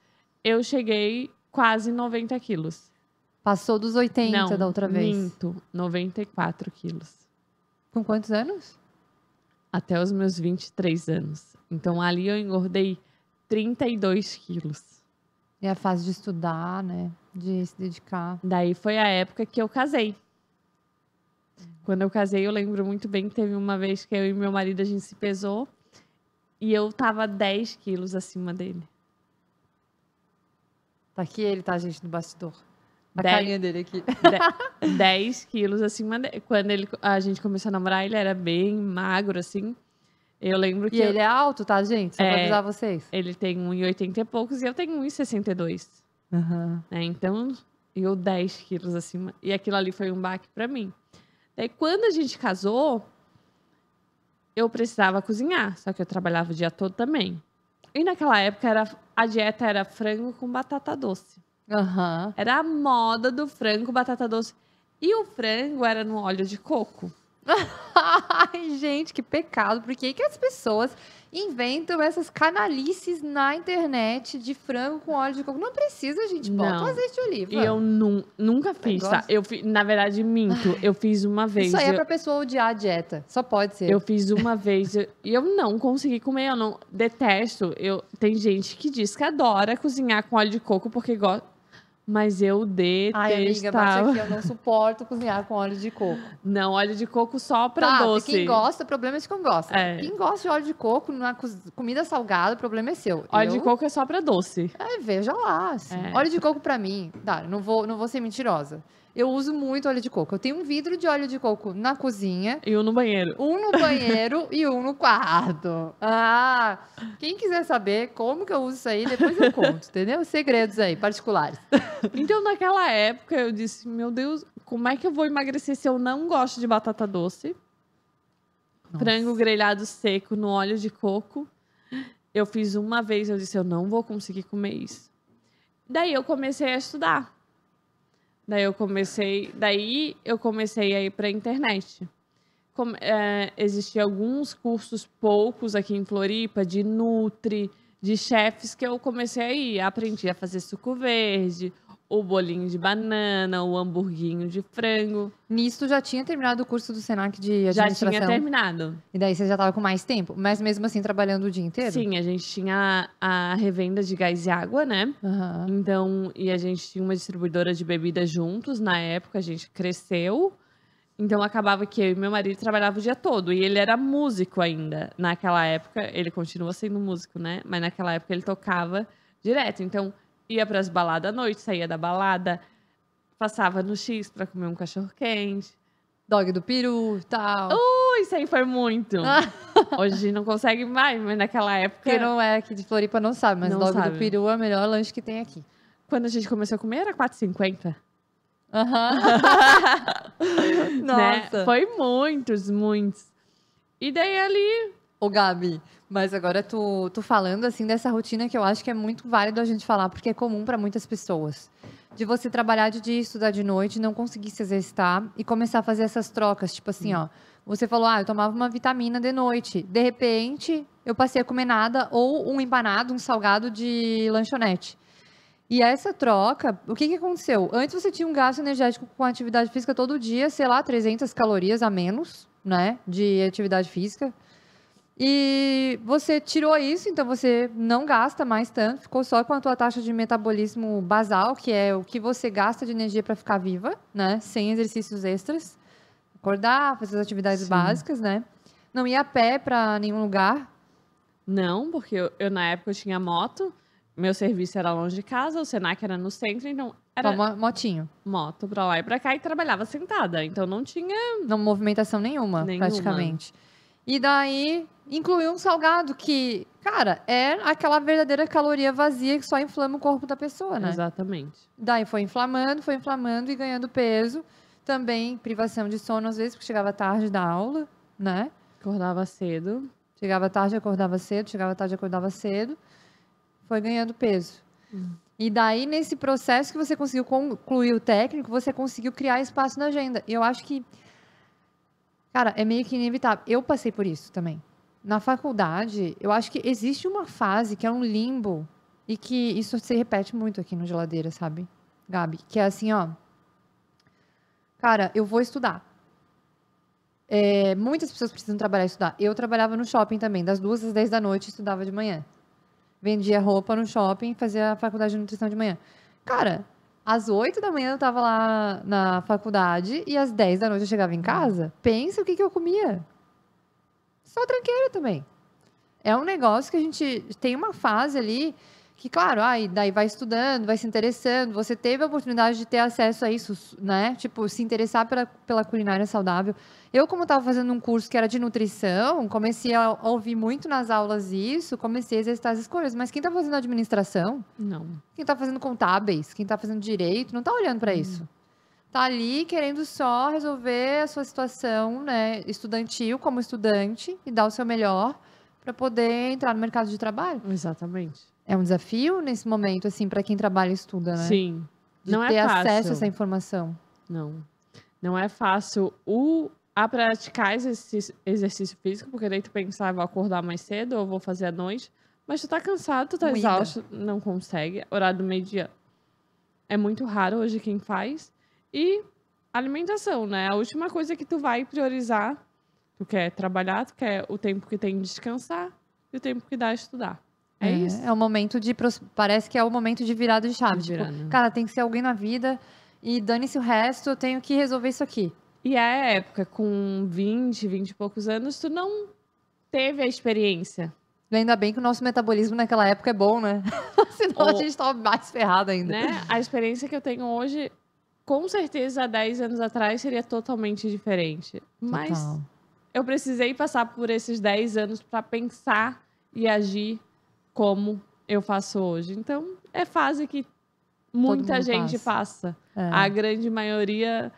eu cheguei quase 90 quilos. Passou dos 80 da outra vez. Minto, 94 quilos. Com quantos anos? Até os meus 23 anos. Então, ali eu engordei 32 quilos. É a fase de estudar, né? De se dedicar. Daí foi a época que eu casei. Quando eu casei, eu lembro muito bem que teve uma vez que eu e meu marido, a gente se pesou. E eu tava 10 quilos acima dele. Tá aqui ele, tá, gente, no bastidor. A 10 carinha dele aqui. 10 quilos acima dele. Quando a gente começou a namorar, ele era bem magro, assim. Eu lembro que... E ele é alto, tá, gente? Só pra avisar vocês. Ele tem 1,80 e poucos e eu tenho 1,62. Uhum. Então, eu 10 quilos acima. E aquilo ali foi um baque pra mim. Daí, quando a gente casou, eu precisava cozinhar. Só que eu trabalhava o dia todo também. E naquela época, a dieta era frango com batata doce. Uhum. Era a moda do frango com batata doce. E o frango era no óleo de coco. Ai, gente, que pecado. Por que as pessoas inventam essas canalices na internet de frango com óleo de coco? Não precisa, gente. Bota Não. um azeite de oliva. E eu nunca fiz, tá? Na verdade, minto. Eu fiz uma vez. Isso aí é pra pessoa odiar a dieta. Só pode ser. Eu fiz uma vez e eu não consegui comer. Eu não detesto. Tem gente que diz que adora cozinhar com óleo de coco porque gosta. Mas eu Ai, amiga, bate detestava. aqui, eu não suporto cozinhar com óleo de coco. Não, óleo de coco só pra Tá, doce. quem gosta, o problema é de quem gosta. É. Quem gosta de óleo de coco na comida salgada, o problema é seu. Óleo de coco é só pra doce. Veja lá, assim. É. Óleo de coco pra mim, tá, não vou ser mentirosa. Eu uso muito óleo de coco. Eu tenho um vidro de óleo de coco na cozinha, E um no banheiro. um no banheiro e um no quarto. Ah, quem quiser saber como que eu uso isso aí, depois eu conto, entendeu? Segredos aí, particulares. Então, naquela época, eu disse, meu Deus, como é que eu vou emagrecer se eu não gosto de batata doce? Frango grelhado seco no óleo de coco. Eu fiz uma vez, eu disse, eu não vou conseguir comer isso. Daí eu comecei a estudar. Daí eu comecei a ir para a internet. Existiam alguns cursos, poucos aqui em Floripa, de Nutri, de chefes, que eu comecei a ir. Aprendi a fazer suco verde, o bolinho de banana, o hamburguinho de frango. Nisso, já tinha terminado o curso do Senac de Já administração? tinha terminado. E daí você já tava com mais tempo? Mas mesmo assim, trabalhando o dia inteiro? Sim, a gente tinha a revenda de gás e água, né? Aham. Então, e a gente tinha uma distribuidora de bebidas juntos. Na época, a gente cresceu. Então, acabava que eu e meu marido trabalhavam o dia todo. E ele era músico ainda. Naquela época, ele continua sendo músico, né? Mas naquela época, ele tocava direto. Então, ia para as baladas à noite, saía da balada, passava no X para comer um cachorro-quente. Dog do peru e tal. Isso aí foi muito. Hoje a gente não consegue mais, mas naquela época... Quem não é aqui de Floripa não sabe, mas Não dog sabe. do peru é o melhor lanche que tem aqui. Quando a gente começou a comer, era R$4,50. Aham. Né? Nossa. Foi muitos. E daí ali... Ô, Gabi, mas agora tu falando assim dessa rotina que eu acho que é muito válido a gente falar, porque é comum para muitas pessoas. De você trabalhar de dia, estudar de noite, não conseguir se exercitar e começar a fazer essas trocas. Tipo assim, ó, você falou, eu tomava uma vitamina de noite. De repente, eu passei a comer nada ou um empanado, um salgado de lanchonete. E essa troca, o que aconteceu? Antes você tinha um gasto energético com atividade física todo dia, sei lá, 300 calorias a menos, né, de atividade física. E você tirou isso, então você não gasta mais tanto, ficou só com a tua taxa de metabolismo basal, que é o que você gasta de energia para ficar viva, né, sem exercícios extras. Acordar, fazer as atividades Sim. básicas, né? Não ir a pé para nenhum lugar. Não, porque eu na época eu tinha moto, meu serviço era longe de casa, o Senac era no centro, então era Motinho. moto pra lá e pra cá e trabalhava sentada. Então não tinha... Não movimentação nenhuma, praticamente. E daí, incluiu um salgado que, cara, é aquela verdadeira caloria vazia que só inflama o corpo da pessoa, né? Exatamente. Daí foi inflamando e ganhando peso. Também privação de sono, às vezes, porque chegava tarde da aula, né? Acordava cedo. Chegava tarde, acordava cedo, chegava tarde, acordava cedo. Foi ganhando peso. E daí, nesse processo que você conseguiu concluir o técnico, você conseguiu criar espaço na agenda. E eu acho que, cara, é meio que inevitável. Eu passei por isso também. Na faculdade, eu acho que existe uma fase que é um limbo e que isso se repete muito aqui no Geladeira, sabe, Gabi? Que é assim, ó. Cara, eu vou estudar. Muitas pessoas precisam trabalhar e estudar. Eu trabalhava no shopping também, das 2 às 10 da noite, estudava de manhã. Vendia roupa no shopping, fazia a faculdade de nutrição de manhã. Cara, às 8 da manhã eu tava lá na faculdade e às 10 da noite eu chegava em casa. Pensa o que eu comia. Só tranqueira também. É um negócio que a gente tem uma fase ali que, claro, daí vai estudando, vai se interessando. Você teve a oportunidade de ter acesso a isso, né? Tipo, se interessar pela culinária saudável. Eu, como estava fazendo um curso que era de nutrição, comecei a ouvir muito nas aulas isso, comecei a exercitar as escolhas. Mas quem está fazendo administração, Não. quem está fazendo contábeis, quem está fazendo direito, não está olhando para isso. Tá ali querendo só resolver a sua situação, né, estudantil como estudante e dar o seu melhor para poder entrar no mercado de trabalho. Exatamente. É um desafio nesse momento, assim, para quem trabalha e estuda, né? Sim. De Não ter é fácil. acesso a essa informação. Não. Não é fácil a praticar exercício físico, porque daí tu pensar, vou acordar mais cedo ou vou fazer à noite. Mas tu tá cansado, tu tá Moída. exausto, não consegue. Horário do meio-dia é muito raro hoje quem faz. E alimentação, né? A última coisa que tu vai priorizar, tu quer trabalhar, tu quer o tempo que tem de descansar e o tempo que dá a estudar. É isso. É o momento parece que é o momento de virada de chave. De Tipo, virada. cara, tem que ser alguém na vida e dane-se o resto, eu tenho que resolver isso aqui. E a época, com 20 e poucos anos, tu não teve a experiência. E ainda bem que o nosso metabolismo naquela época é bom, né? Senão a gente tava mais ferrado ainda. Né? A experiência que eu tenho hoje, com certeza, há 10 anos atrás, seria totalmente diferente. Mas Total. eu precisei passar por esses 10 anos para pensar e agir como eu faço hoje. Então, é fase que muita mundo gente passa. É. A grande maioria,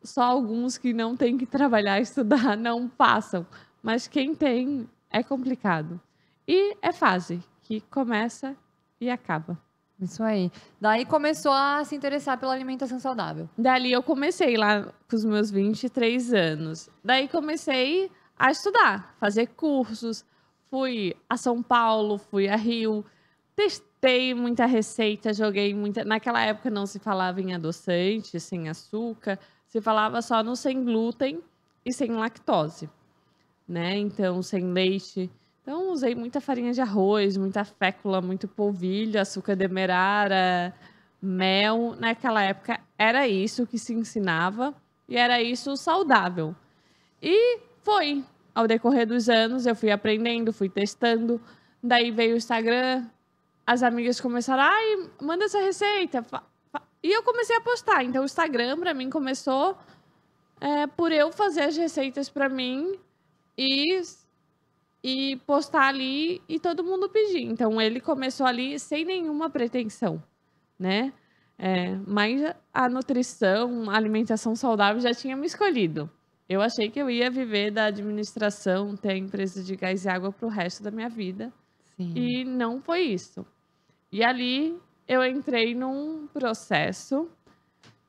só alguns que não têm que trabalhar, estudar, não passam. Mas quem tem, é complicado. E é fase que começa e acaba. Isso aí. Daí começou a se interessar pela alimentação saudável. Dali eu comecei lá com os meus 23 anos. Daí comecei a estudar, fazer cursos. Fui a São Paulo, fui a Rio. Testei muita receita, joguei muita... Naquela época não se falava em adoçante, sem açúcar. Se falava só no sem glúten e sem lactose, né? Então, sem leite. Então, usei muita farinha de arroz, muita fécula, muito polvilho, açúcar demerara, mel. Naquela época, era isso que se ensinava e era isso saudável. E foi. Ao decorrer dos anos, eu fui aprendendo, fui testando. Daí veio o Instagram, as amigas começaram, ai, manda essa receita. E eu comecei a postar. Então, o Instagram, para mim, começou por eu fazer as receitas para mim e postar ali e todo mundo pedir. Então, ele começou ali sem nenhuma pretensão, né? Mas a nutrição, a alimentação saudável já tinha me escolhido. Eu achei que eu ia viver da administração, ter a empresa de gás e água para o resto da minha vida. Sim. E não foi isso. E ali eu entrei num processo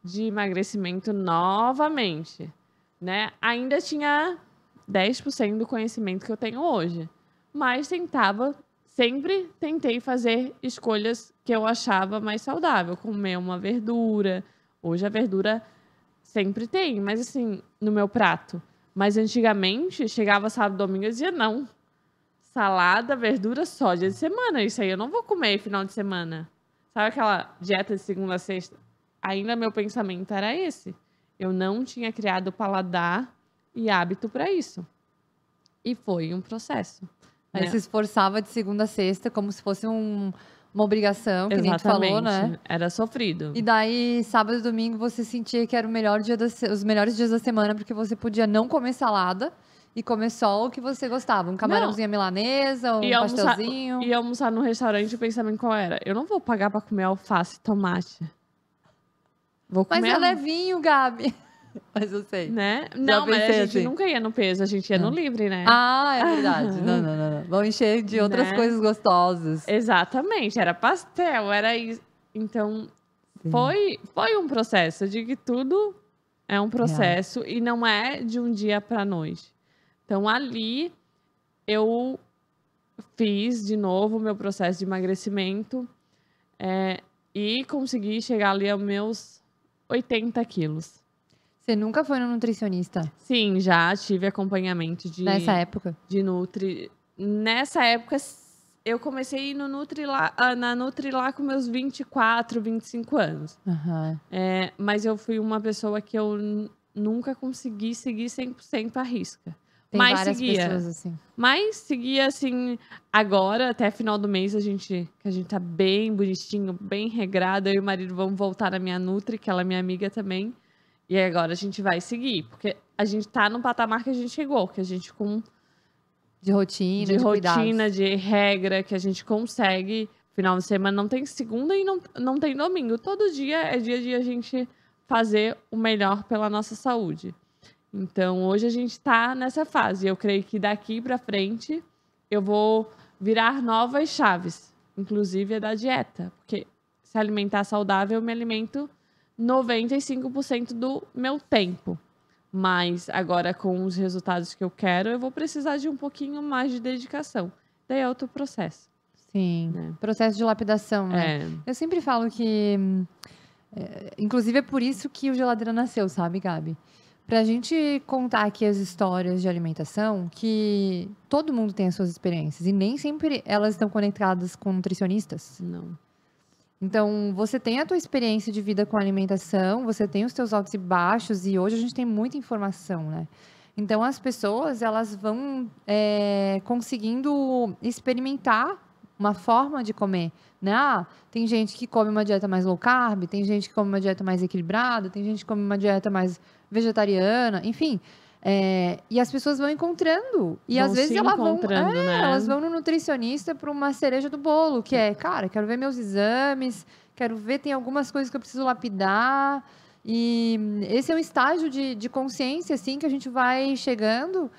de emagrecimento novamente, né? Ainda tinha 10% do conhecimento que eu tenho hoje. Mas sempre tentei fazer escolhas que eu achava mais saudável. Comer uma verdura. Hoje a verdura sempre tem, mas assim, no meu prato. Mas antigamente, chegava sábado, domingo, eu dizia não. Salada, verdura só dia de semana. Isso aí eu não vou comer final de semana. Sabe aquela dieta de segunda a sexta? Ainda meu pensamento era esse. Eu não tinha criado paladar e hábito para isso. E foi um processo. Aí se esforçava de segunda a sexta, como se fosse uma obrigação, que nem tu falou, né? Era sofrido. E daí, sábado e domingo, você sentia que era os melhores dias da semana, porque você podia não comer salada e comer só o que você gostava. Um camarãozinho milanesa, um pastelzinho. Ia almoçar no restaurante e o pensamento qual era? Eu não vou pagar para comer alface e tomate. Vou comer. Mas é levinho, Gabi. Mas eu sei. Né? Não, mas a gente assim. nunca ia no peso, a gente ia no livre, né? Ah, é verdade. Não. Vamos encher de outras coisas gostosas. Exatamente, era pastel, era isso. Então, foi um processo. Eu digo que tudo é um processo e não é de um dia para noite. Então, ali, eu fiz de novo o meu processo de emagrecimento e consegui chegar ali aos meus 80 quilos. Você nunca foi no nutricionista? Sim, já tive acompanhamento nessa época? De Nutri. Nessa época, eu comecei a ir no na Nutri lá com meus 24, 25 anos. Uhum. Mas eu fui uma pessoa que eu nunca consegui seguir 100% à risca. Tem várias pessoas assim. Mas seguia assim, agora, até final do mês, que a gente tá bem bonitinho, bem regrado. Eu e o marido vamos voltar na minha Nutri, que ela é minha amiga também. E agora a gente vai seguir, porque a gente tá no patamar que a gente chegou, que a gente de rotina, de rotina, de regra, que a gente consegue. Final de semana não tem segunda e não tem domingo. Todo dia é dia de a gente fazer o melhor pela nossa saúde. Então, hoje a gente tá nessa fase. Eu creio que daqui pra frente eu vou virar novas chaves, inclusive a da dieta, porque se alimentar saudável, eu me alimento 95% do meu tempo. Mas agora, com os resultados que eu quero, eu vou precisar de um pouquinho mais de dedicação. Daí é outro processo. Sim, processo de lapidação, né? Eu sempre falo que... inclusive, é por isso que o Geladeira nasceu, sabe, Gabi? Pra gente contar aqui as histórias de alimentação, que todo mundo tem as suas experiências e nem sempre elas estão conectadas com nutricionistas. Não. Então, você tem a tua experiência de vida com alimentação, você tem os teus altos e baixos, e hoje a gente tem muita informação, né? Então, as pessoas, elas vão conseguindo experimentar uma forma de comer, né? Ah, tem gente que come uma dieta mais low carb, tem gente que come uma dieta mais equilibrada, tem gente que come uma dieta mais vegetariana, enfim. E as pessoas vão encontrando. E Vão às vezes se elas vão, encontrando, né? elas vão no nutricionista para uma cereja do bolo, que é, cara, quero ver meus exames, quero ver, tem algumas coisas que eu preciso lapidar. E esse é um estágio de consciência, assim, que a gente vai chegando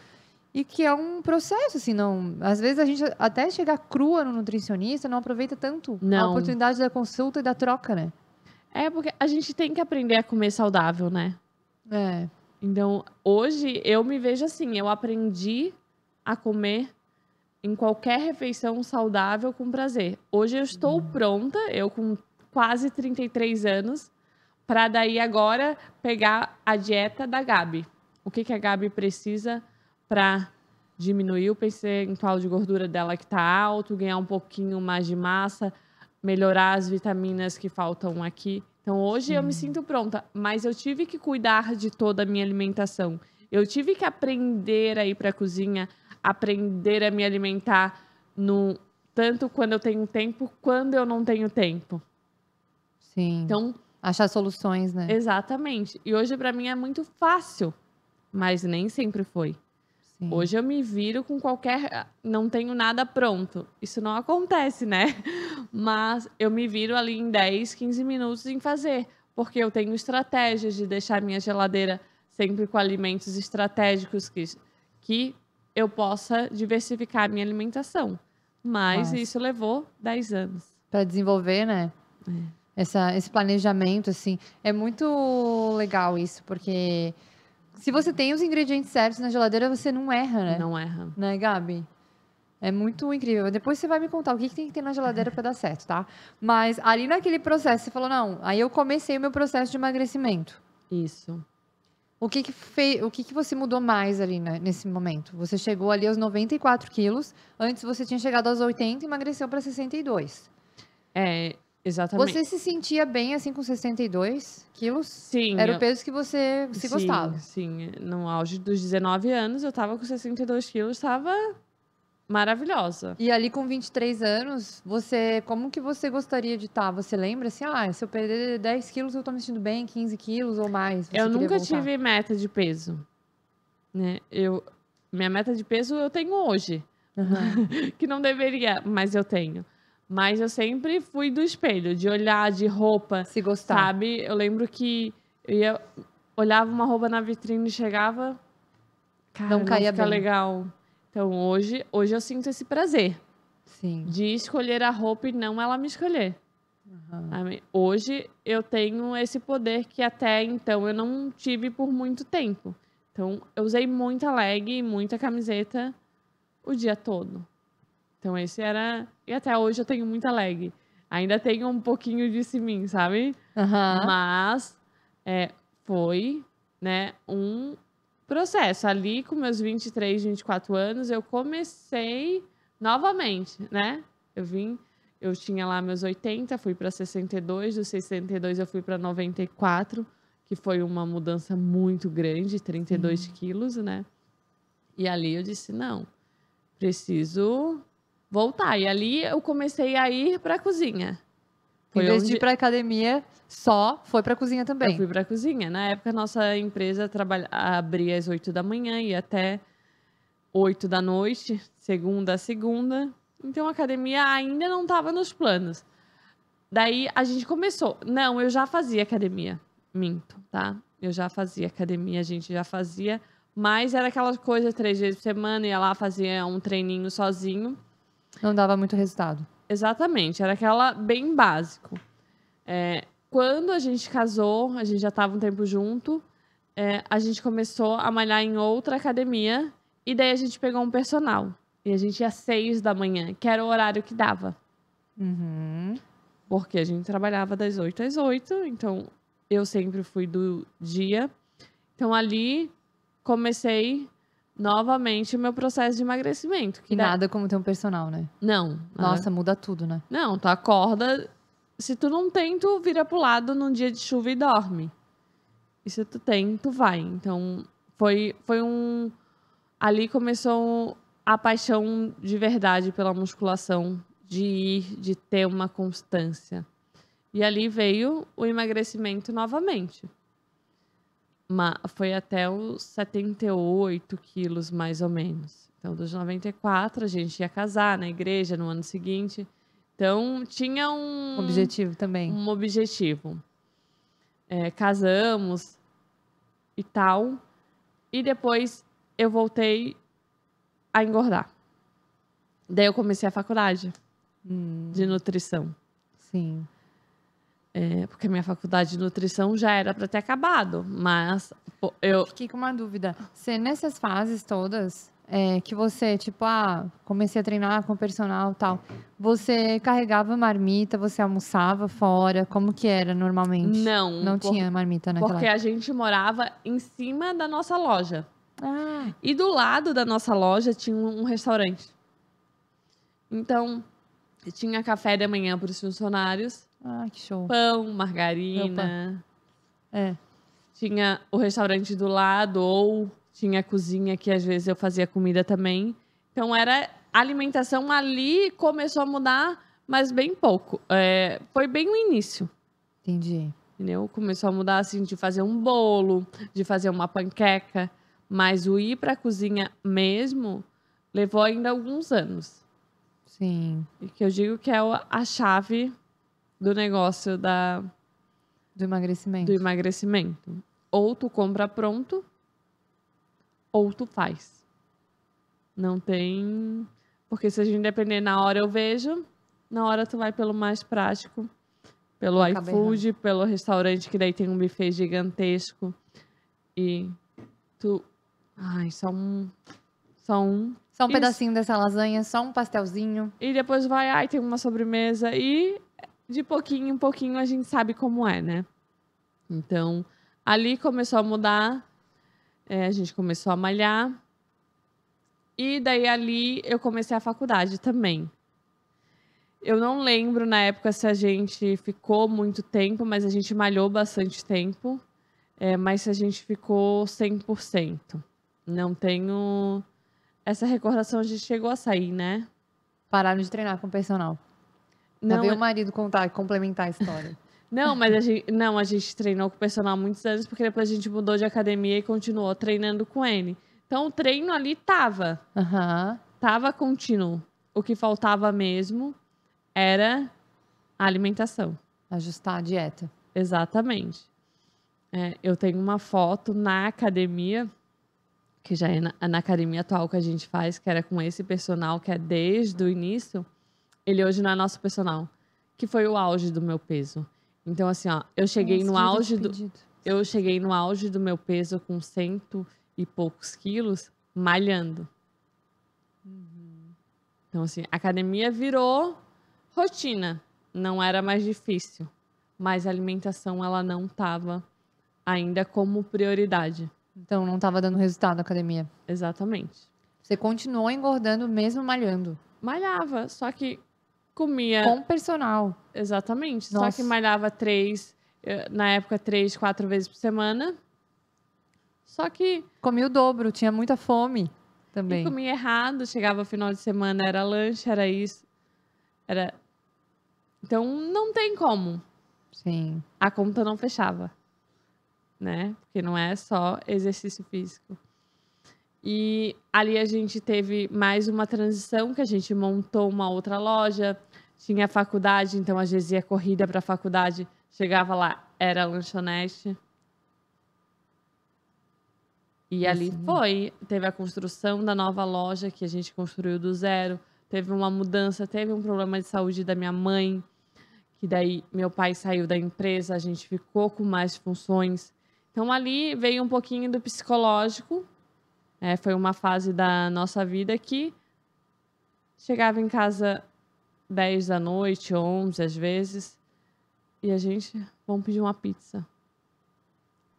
e que é um processo, assim, não... Às vezes a gente, até chegar crua no nutricionista, não aproveita tanto a Não. oportunidade da consulta e da troca, né? É porque a gente tem que aprender a comer saudável, né? É. Então, hoje eu me vejo assim, eu aprendi a comer em qualquer refeição saudável com prazer. Hoje eu estou pronta, eu com quase 33 anos, para daí agora pegar a dieta da Gabi. O que a Gabi precisa para diminuir o percentual de gordura dela que está alto, ganhar um pouquinho mais de massa, melhorar as vitaminas que faltam aqui. Então, hoje eu me sinto pronta, mas eu tive que cuidar de toda a minha alimentação. Eu tive que aprender a ir para a cozinha, aprender a me alimentar tanto quando eu tenho tempo, quando eu não tenho tempo. Sim. Então, achar soluções, né? exatamente. E hoje para mim é muito fácil, mas nem sempre foi. Sim. Hoje eu me viro com qualquer... Não tenho nada pronto. Isso não acontece, né? Mas eu me viro ali em 10, 15 minutos em fazer. Porque eu tenho estratégias de deixar minha geladeira sempre com alimentos estratégicos que eu possa diversificar a minha alimentação. Mas Nossa. isso levou 10 anos. Para desenvolver, né? Esse planejamento, assim. É muito legal isso, porque se você tem os ingredientes certos na geladeira, você não erra, né? Não erra. Né, Gabi? É muito incrível. Depois você vai me contar o que tem que ter na geladeira para dar certo, tá? Mas ali naquele processo, você falou, não, aí eu comecei o meu processo de emagrecimento. Isso. O que você mudou mais ali, né, nesse momento? Você chegou ali aos 94 quilos, antes você tinha chegado aos 80 e emagreceu para 62. Exatamente. Você se sentia bem assim com 62 quilos? Sim. Era o peso que você se gostava? Sim. No auge dos 19 anos, eu tava com 62 quilos, tava maravilhosa. E ali com 23 anos, como que você gostaria de estar? Você lembra assim, se eu perder 10 quilos, eu tô me sentindo bem, 15 quilos ou mais? Eu nunca tive meta de peso, né? Minha meta de peso eu tenho hoje, que não deveria, mas eu tenho. Mas eu sempre fui do espelho, de olhar, de roupa, se gostar. Sabe? Eu lembro que eu olhava uma roupa na vitrine e chegava, cara, não caía fica bem. Legal. Então, hoje eu sinto esse prazer. Sim. De escolher a roupa e não ela me escolher. Hoje, eu tenho esse poder que até então eu não tive por muito tempo. Então, eu usei muita leg e muita camiseta o dia todo. Então, esse era... E até hoje eu tenho muita leg. Ainda tenho um pouquinho disso em mim, sabe? Mas foi, né, um processo. Ali, com meus 23, 24 anos, eu comecei novamente, né? Eu tinha lá meus 80, fui para 62, dos 62 eu fui para 94, que foi uma mudança muito grande, 32 quilos, né? E ali eu disse, não, preciso voltar. E ali eu comecei a ir para a cozinha. Em vez de ir para academia, foi para a cozinha também. Eu fui para a cozinha. Na época, nossa empresa abria às 8 da manhã e até 8 da noite, segunda a segunda. Então, a academia ainda não estava nos planos. Daí, a gente começou. Não, eu já fazia academia. Minto, tá? Eu já fazia academia, a gente já fazia. Mas era aquela coisa, 3 vezes por semana, ia lá, fazia um treininho sozinho. Não dava muito resultado. Exatamente, era aquela bem básico. Quando a gente casou, a gente já estava um tempo junto, a gente começou a malhar em outra academia e daí a gente pegou um personal. E a gente ia às 6 da manhã, que era o horário que dava. Porque a gente trabalhava das 8 às 8, então eu sempre fui do dia. Então, ali, comecei novamente o meu processo de emagrecimento. E nada como ter um personal, né? Não. Nossa, muda tudo, né? Não, tu acorda... Se tu não tem, tu vira pro lado num dia de chuva e dorme. E se tu tem, tu vai. Então, foi um... Ali começou a paixão de verdade pela musculação, de ir, de ter uma constância. E ali veio o emagrecimento novamente. Foi até os 78 quilos, mais ou menos. Então, dos 94, a gente ia casar na igreja no ano seguinte. Então, tinha um Objetivo também. Um objetivo. Casamos e tal. E depois eu voltei a engordar. Daí eu comecei a faculdade de nutrição. Sim. Porque a minha faculdade de nutrição já era para ter acabado. Mas eu... Fiquei com uma dúvida. Nessas fases todas, que você, tipo, comecei a treinar com o personal e tal, você carregava marmita, você almoçava fora? Como que era normalmente? Não tinha marmita naquela Porque época. a gente morava em cima da nossa loja. Ah, E do lado da nossa loja tinha um restaurante. Então, tinha café da manhã para os funcionários. que show. Pão, margarina. É. Tinha o restaurante do lado, ou tinha a cozinha que às vezes eu fazia comida também. Então, a alimentação ali começou a mudar, mas bem pouco. Foi bem no início. Entendi. Entendeu? Começou a mudar, assim, de fazer um bolo, de fazer uma panqueca. Mas o ir para a cozinha mesmo levou ainda alguns anos. Sim. E que eu digo que é a chave do negócio do emagrecimento. do emagrecimento. Ou tu compra pronto, ou tu faz. Não tem... Porque se a gente depender na hora eu vejo, na hora tu vai pelo mais prático. Pelo Acaba iFood, pelo restaurante que daí tem um buffet gigantesco. E tu... Ai, só um... Só um pedacinho dessa lasanha, só um pastelzinho. E depois vai, tem uma sobremesa. E de pouquinho em pouquinho a gente sabe como é, né? Então, ali começou a mudar. A gente começou a malhar. E daí ali eu comecei a faculdade também. Eu não lembro na época se a gente ficou muito tempo, mas a gente malhou bastante tempo. Mas se a gente ficou 100%. Não tenho... Essa recordação a gente chegou a sair, né? Pararam de treinar com o personal. Já veio o marido complementar a história. Não, mas a gente treinou com o personal há muitos anos, porque depois a gente mudou de academia e continuou treinando com ele. Então, o treino ali tava. Tava contínuo. O que faltava mesmo era a alimentação. Ajustar a dieta. Exatamente. Eu tenho uma foto na academia, que já é na academia atual que a gente faz, que era com esse personal, que é desde o início. Ele hoje não é nosso personal, que foi o auge do meu peso. Então, assim, eu cheguei no auge do meu peso com 100 e poucos quilos, malhando. Então, assim, a academia virou rotina. Não era mais difícil. Mas a alimentação, ela não estava ainda como prioridade. Então, não estava dando resultado na academia. Exatamente. Você continuou engordando mesmo malhando? Malhava, só que comia... Com personal. Exatamente. Nossa. Só que malhava na época, 3, 4 vezes por semana. Só que... Comia o dobro, tinha muita fome também. E comia errado, chegava final de semana, era lanche, era isso. Então, não tem como. Sim. A conta não fechava. Né? Porque não é só exercício físico. E ali a gente teve mais uma transição, que a gente montou uma outra loja, tinha faculdade, então às vezes ia corrida para a faculdade, chegava lá, era lanchonete. E ali teve a construção da nova loja, que a gente construiu do zero, teve uma mudança, teve um problema de saúde da minha mãe, que daí meu pai saiu da empresa, a gente ficou com mais funções. Então, ali veio um pouquinho do psicológico. Foi uma fase da nossa vida que chegava em casa 10 da noite, 11 às vezes, e a gente, vamos pedir uma pizza.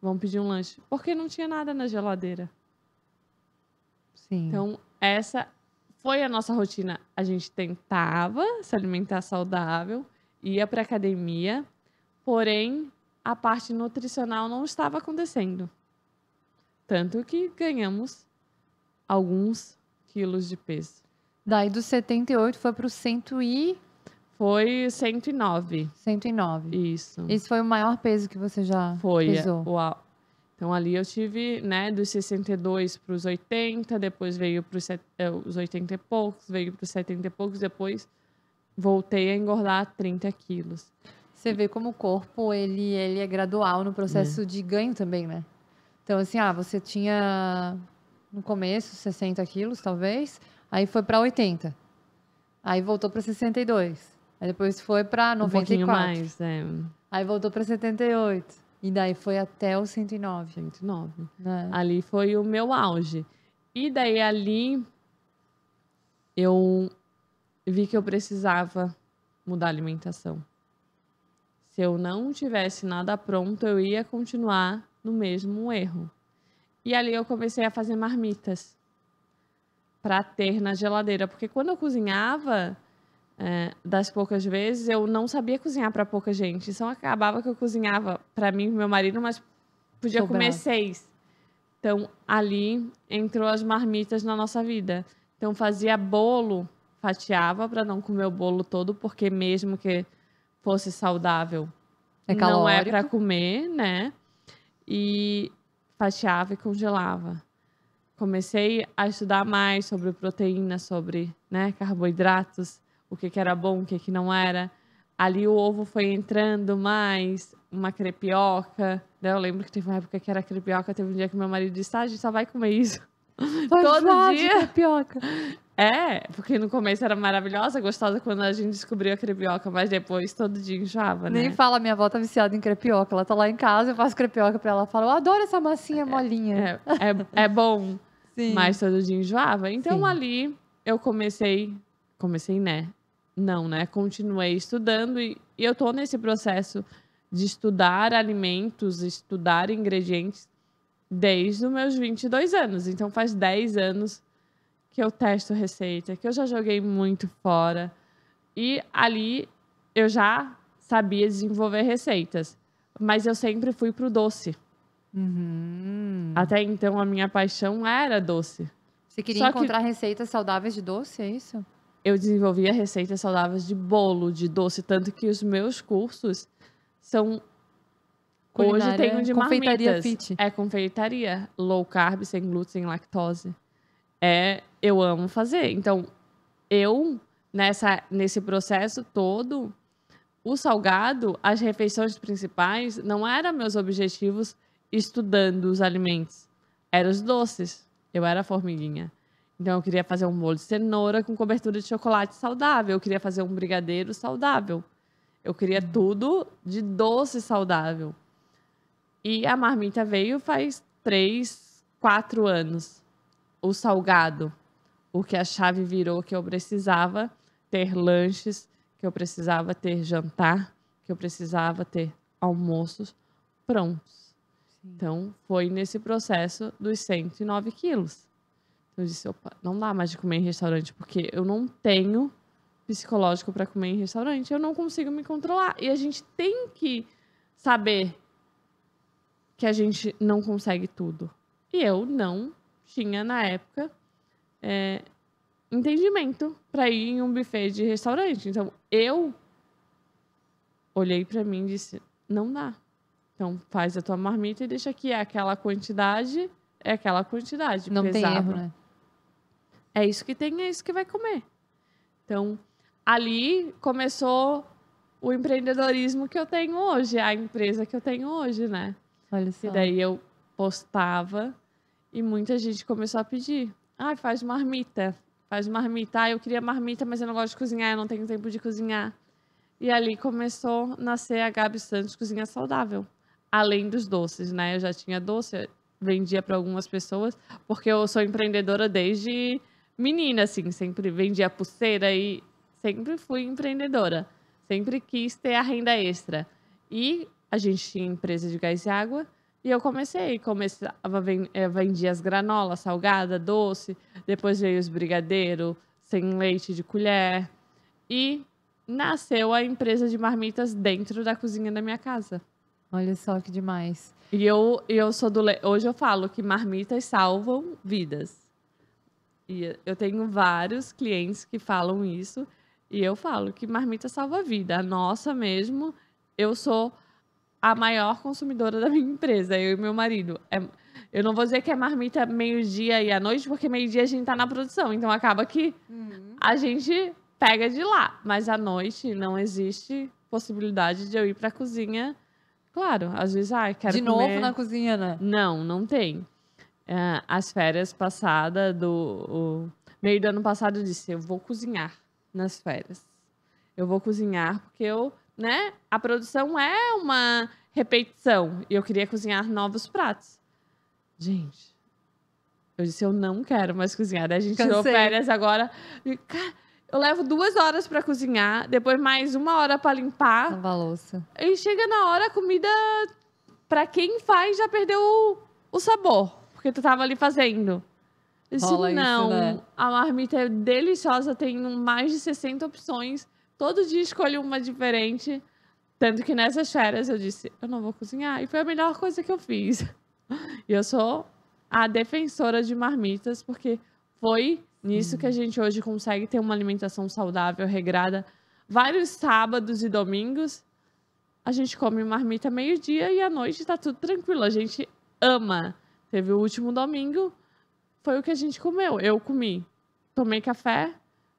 vamos pedir um lanche. Porque não tinha nada na geladeira. Sim. Então, essa foi a nossa rotina. A gente tentava se alimentar saudável, ia para academia, porém, a parte nutricional não estava acontecendo. Tanto que ganhamos alguns quilos de peso. Daí dos 78 foi pro 109. Foi 109. Isso. Esse foi o maior peso que você já pesou? Uau. Então, ali eu tive, né, dos 62 para os 80, depois veio para os 80 e poucos, veio para os 70 e poucos, depois voltei a engordar 30 quilos. Você vê como o corpo, ele é gradual no processo de ganho também, né? Então, assim, você tinha, no começo, 60 quilos, talvez, aí foi para 80. Aí voltou para 62. Aí depois foi para 94. Um pouquinho mais, Aí voltou para 78. E daí foi até o 109. 109. Né? Ali foi o meu auge. E daí ali eu vi que eu precisava mudar a alimentação. Se eu não tivesse nada pronto, eu ia continuar no mesmo erro. E ali eu comecei a fazer marmitas para ter na geladeira. Porque quando eu cozinhava, das poucas vezes, eu não sabia cozinhar para pouca gente. Então, acabava que eu cozinhava para mim e meu marido, mas podia comer 6. Então, ali entrou as marmitas na nossa vida. Então, fazia bolo, fatiava para não comer o bolo todo, porque mesmo que fosse saudável, não é para comer, né? E fatiava e congelava. Comecei a estudar mais sobre proteína, sobre, né, carboidratos, o que era bom, o que não era. Ali o ovo foi entrando mais, uma crepioca. Né? Eu lembro que teve uma época que era crepioca, teve um dia que meu marido disse, a gente só vai comer isso. Todo dia. Crepioca. Porque no começo era maravilhosa, gostosa quando a gente descobriu a crepioca, mas depois todo dia enjoava, né? Nem fala, minha avó tá viciada em crepioca. Ela tá lá em casa, eu faço crepioca pra ela. Ela fala, eu adoro essa massinha molinha. É bom, Sim. mas todo dia enjoava. Então Sim. ali eu comecei, né? Não, né? Continuei estudando e eu tô nesse processo de estudar alimentos, estudar ingredientes desde os meus 22 anos. Então faz 10 anos que eu testo receita, que eu já joguei muito fora. E ali eu já sabia desenvolver receitas. Mas eu sempre fui pro doce. Até então, a minha paixão era doce. Você queria encontrar receitas saudáveis de doce, é isso? Eu desenvolvia receitas saudáveis de bolo, de doce. Tanto que os meus cursos são... Culinária, hoje tem um de confeitaria marmitas. fit. É confeitaria. Low carb, sem glúten, sem lactose. Eu amo fazer. Então, nesse processo todo, o salgado, as refeições principais, não eram meus objetivos estudando os alimentos. Eram os doces. Eu era formiguinha. Então, eu queria fazer um bolo de cenoura com cobertura de chocolate saudável. Eu queria fazer um brigadeiro saudável. Eu queria tudo de doce saudável. E a marmita veio faz 3, 4 anos. O salgado, o que a chave virou, que eu precisava ter lanches, que eu precisava ter jantar, que eu precisava ter almoços prontos. Sim. Então, foi nesse processo dos 109 quilos. Eu disse, opa, não dá mais de comer em restaurante, porque eu não tenho psicológico para comer em restaurante, eu não consigo me controlar. E a gente tem que saber que a gente não consegue tudo. E eu não tinha, na época, entendimento para ir em um buffet de restaurante. Então, eu olhei para mim e disse, não dá. Então, faz a tua marmita e deixa aqui. É aquela quantidade. Não pesava. tem erro, né? É isso que tem, é isso que vai comer. Então, ali começou o empreendedorismo que eu tenho hoje, a empresa que eu tenho hoje, né? Olha só. E daí eu postava e muita gente começou a pedir. Faz marmita. Eu queria marmita, mas eu não gosto de cozinhar, eu não tenho tempo de cozinhar. E ali começou a nascer a Gabi Santos Cozinha Saudável. Além dos doces, né? Eu já tinha doce, vendia para algumas pessoas, porque eu sou empreendedora desde menina, assim. Sempre vendia pulseira e sempre fui empreendedora. Sempre quis ter a renda extra. E a gente tinha empresa de gás e água E eu vendia as granolas, salgada, doce, depois veio os brigadeiro, sem leite de colher. E nasceu a empresa de marmitas dentro da cozinha da minha casa. Olha só que demais. E eu sou hoje eu falo que marmitas salvam vidas. E eu tenho vários clientes que falam isso. E eu falo que marmita salva vida. A nossa mesmo, eu sou a maior consumidora da minha empresa, eu e meu marido. Eu não vou dizer que é marmita meio-dia e à noite, porque meio-dia a gente tá na produção. Então acaba que a gente pega de lá. Mas à noite não existe possibilidade de eu ir pra cozinha. Claro, às vezes, quero De comer... novo na cozinha, né? Não tem. As férias passadas, meio do ano passado, eu disse, eu vou cozinhar nas férias. Eu vou cozinhar porque a produção é uma repetição. E eu queria cozinhar novos pratos. Gente, eu disse, eu não quero mais cozinhar. Daí a gente tirou férias agora. Eu levo 2 horas para cozinhar, depois mais 1 hora para limpar. Lavar a louça. E chega na hora, a comida, para quem faz, já perdeu o sabor. Porque tu tava ali fazendo. Eu disse, não, isso, né? A marmita é deliciosa, tem mais de 60 opções. Todo dia escolho uma diferente. Tanto que nessas férias eu disse, eu não vou cozinhar. E foi a melhor coisa que eu fiz. E eu sou a defensora de marmitas, porque foi nisso que a gente hoje consegue ter uma alimentação saudável, regrada. Vários sábados e domingos, a gente come marmita meio-dia e à noite tá tudo tranquilo. A gente ama. Teve o último domingo, foi o que a gente comeu. Eu comi. Tomei café,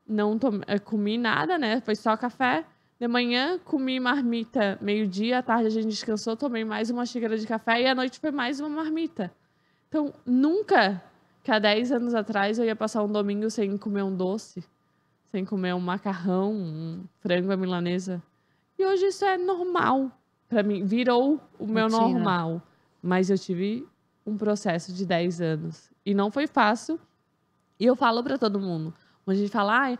não comi nada, né? Foi só café. De manhã, comi marmita meio-dia, à tarde a gente descansou, tomei mais uma xícara de café e à noite foi mais uma marmita. Então, nunca que há 10 anos atrás eu ia passar um domingo sem comer um doce, sem comer um macarrão, um frango à milanesa. E hoje isso é normal para mim, virou o meu normal. Mas eu tive um processo de 10 anos e não foi fácil. E eu falo para todo mundo, quando a gente fala,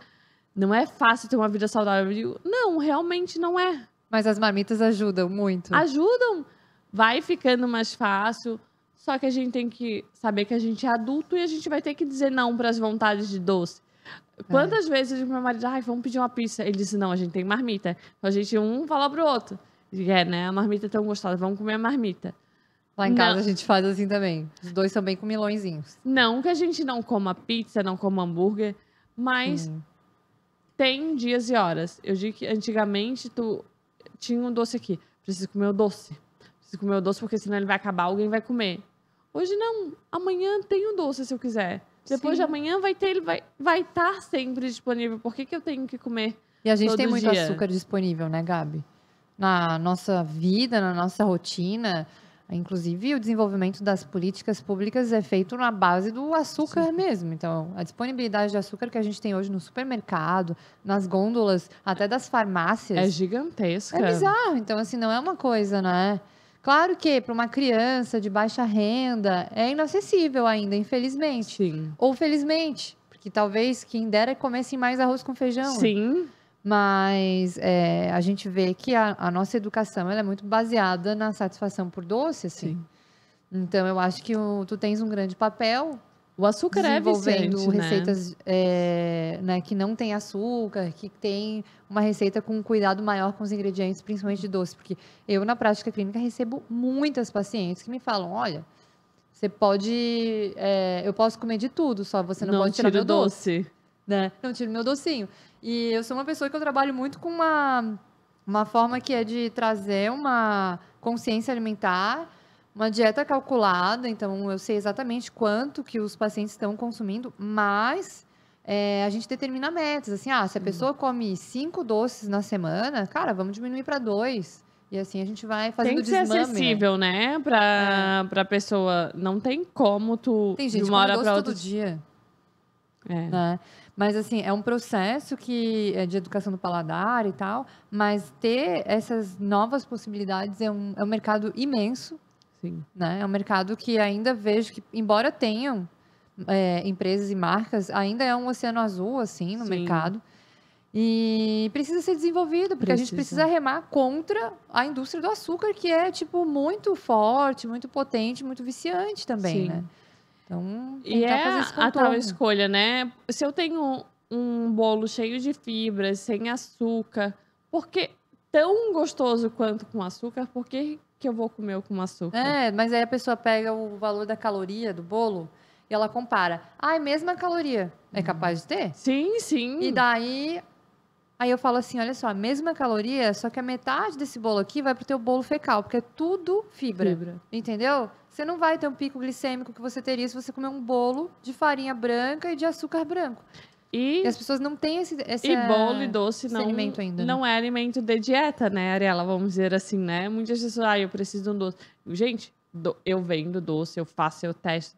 não é fácil ter uma vida saudável. Eu digo, não, realmente não é. Mas as marmitas ajudam muito. Ajudam. Vai ficando mais fácil. Só que a gente tem que saber que a gente é adulto e a gente vai ter que dizer não para as vontades de doce. Quantas vezes o meu marido, vamos pedir uma pizza. Ele disse, não, a gente tem marmita. Então a gente fala pro outro. Né? A marmita é tão gostosa, vamos comer a marmita. Lá em casa a gente faz assim também. Os dois são bem comilõezinhos. Não que a gente não coma pizza, não coma hambúrguer, mas tem dias e horas. Eu digo que antigamente tu tinha um doce aqui. Preciso comer o doce. Preciso comer o doce porque senão ele vai acabar, alguém vai comer. Hoje não. Amanhã tem um doce se eu quiser. Depois de amanhã vai ter, ele vai estar sempre disponível. Por que eu tenho que comer? E a gente tem muito dia? açúcar disponível, né, Gabi? Na nossa vida, na nossa rotina. Inclusive, o desenvolvimento das políticas públicas é feito na base do açúcar mesmo. Então, a disponibilidade de açúcar que a gente tem hoje no supermercado, nas gôndolas, até das farmácias. É gigantesca. É bizarro. Então, assim, não é uma coisa, né? Claro que para uma criança de baixa renda é inacessível ainda, infelizmente. Sim. Ou felizmente, porque talvez quem dera comesse mais arroz com feijão. Sim. Mas a gente vê que a nossa educação ela é muito baseada na satisfação por doce, assim. Sim. Então, eu acho que tu tens um grande papel o açúcar desenvolvendo viciante, receitas né, que não tem açúcar, que tem uma receita com um cuidado maior com os ingredientes, principalmente de doce. Porque eu, na prática clínica, recebo muitas pacientes que me falam, olha, você pode... eu posso comer de tudo, só você não pode tirar meu doce. Né? Não tiro meu docinho. E eu sou uma pessoa que eu trabalho muito com uma forma que é de trazer uma consciência alimentar, uma dieta calculada, então eu sei exatamente quanto que os pacientes estão consumindo, mas a gente determina metas, assim, se a pessoa come 5 doces na semana, cara, vamos diminuir para 2. E assim a gente vai fazendo desmame. Tem que ser acessível, né? Pra pessoa. Não tem como tu, tem gente de uma hora doce pra outra... todo dia. Né? Mas, assim, é um processo que é de educação do paladar e tal, mas ter essas novas possibilidades é um mercado imenso. Sim. Né? É um mercado que ainda vejo que, embora tenham empresas e marcas, ainda é um oceano azul, assim, no mercado. E precisa ser desenvolvido, porque a gente precisa remar contra a indústria do açúcar, que é, tipo, muito forte, muito potente, muito viciante também, Sim. né? Então, E tentar fazer é esse a tal contorno. escolha, né? Se eu tenho um bolo cheio de fibras, sem açúcar, porque tão gostoso quanto com açúcar, por que eu vou comer o com açúcar? É, mas aí a pessoa pega o valor da caloria do bolo e ela compara. Ah, é mesma caloria. É capaz de ter? Sim, E sim. daí, aí eu falo assim, olha só, a mesma caloria, só que a metade desse bolo aqui vai pro teu bolo fecal, porque é tudo fibra. Fibra. Entendeu? Você não vai ter um pico glicêmico que você teria se você comer um bolo de farinha branca e de açúcar branco. E E, as pessoas não têm esse e bolo e doce alimento ainda, né? não é alimento de dieta, né, Ariela? Vamos dizer assim, né? Muitas pessoas, eu preciso de um doce. Gente, eu vendo doce, eu faço, eu testo.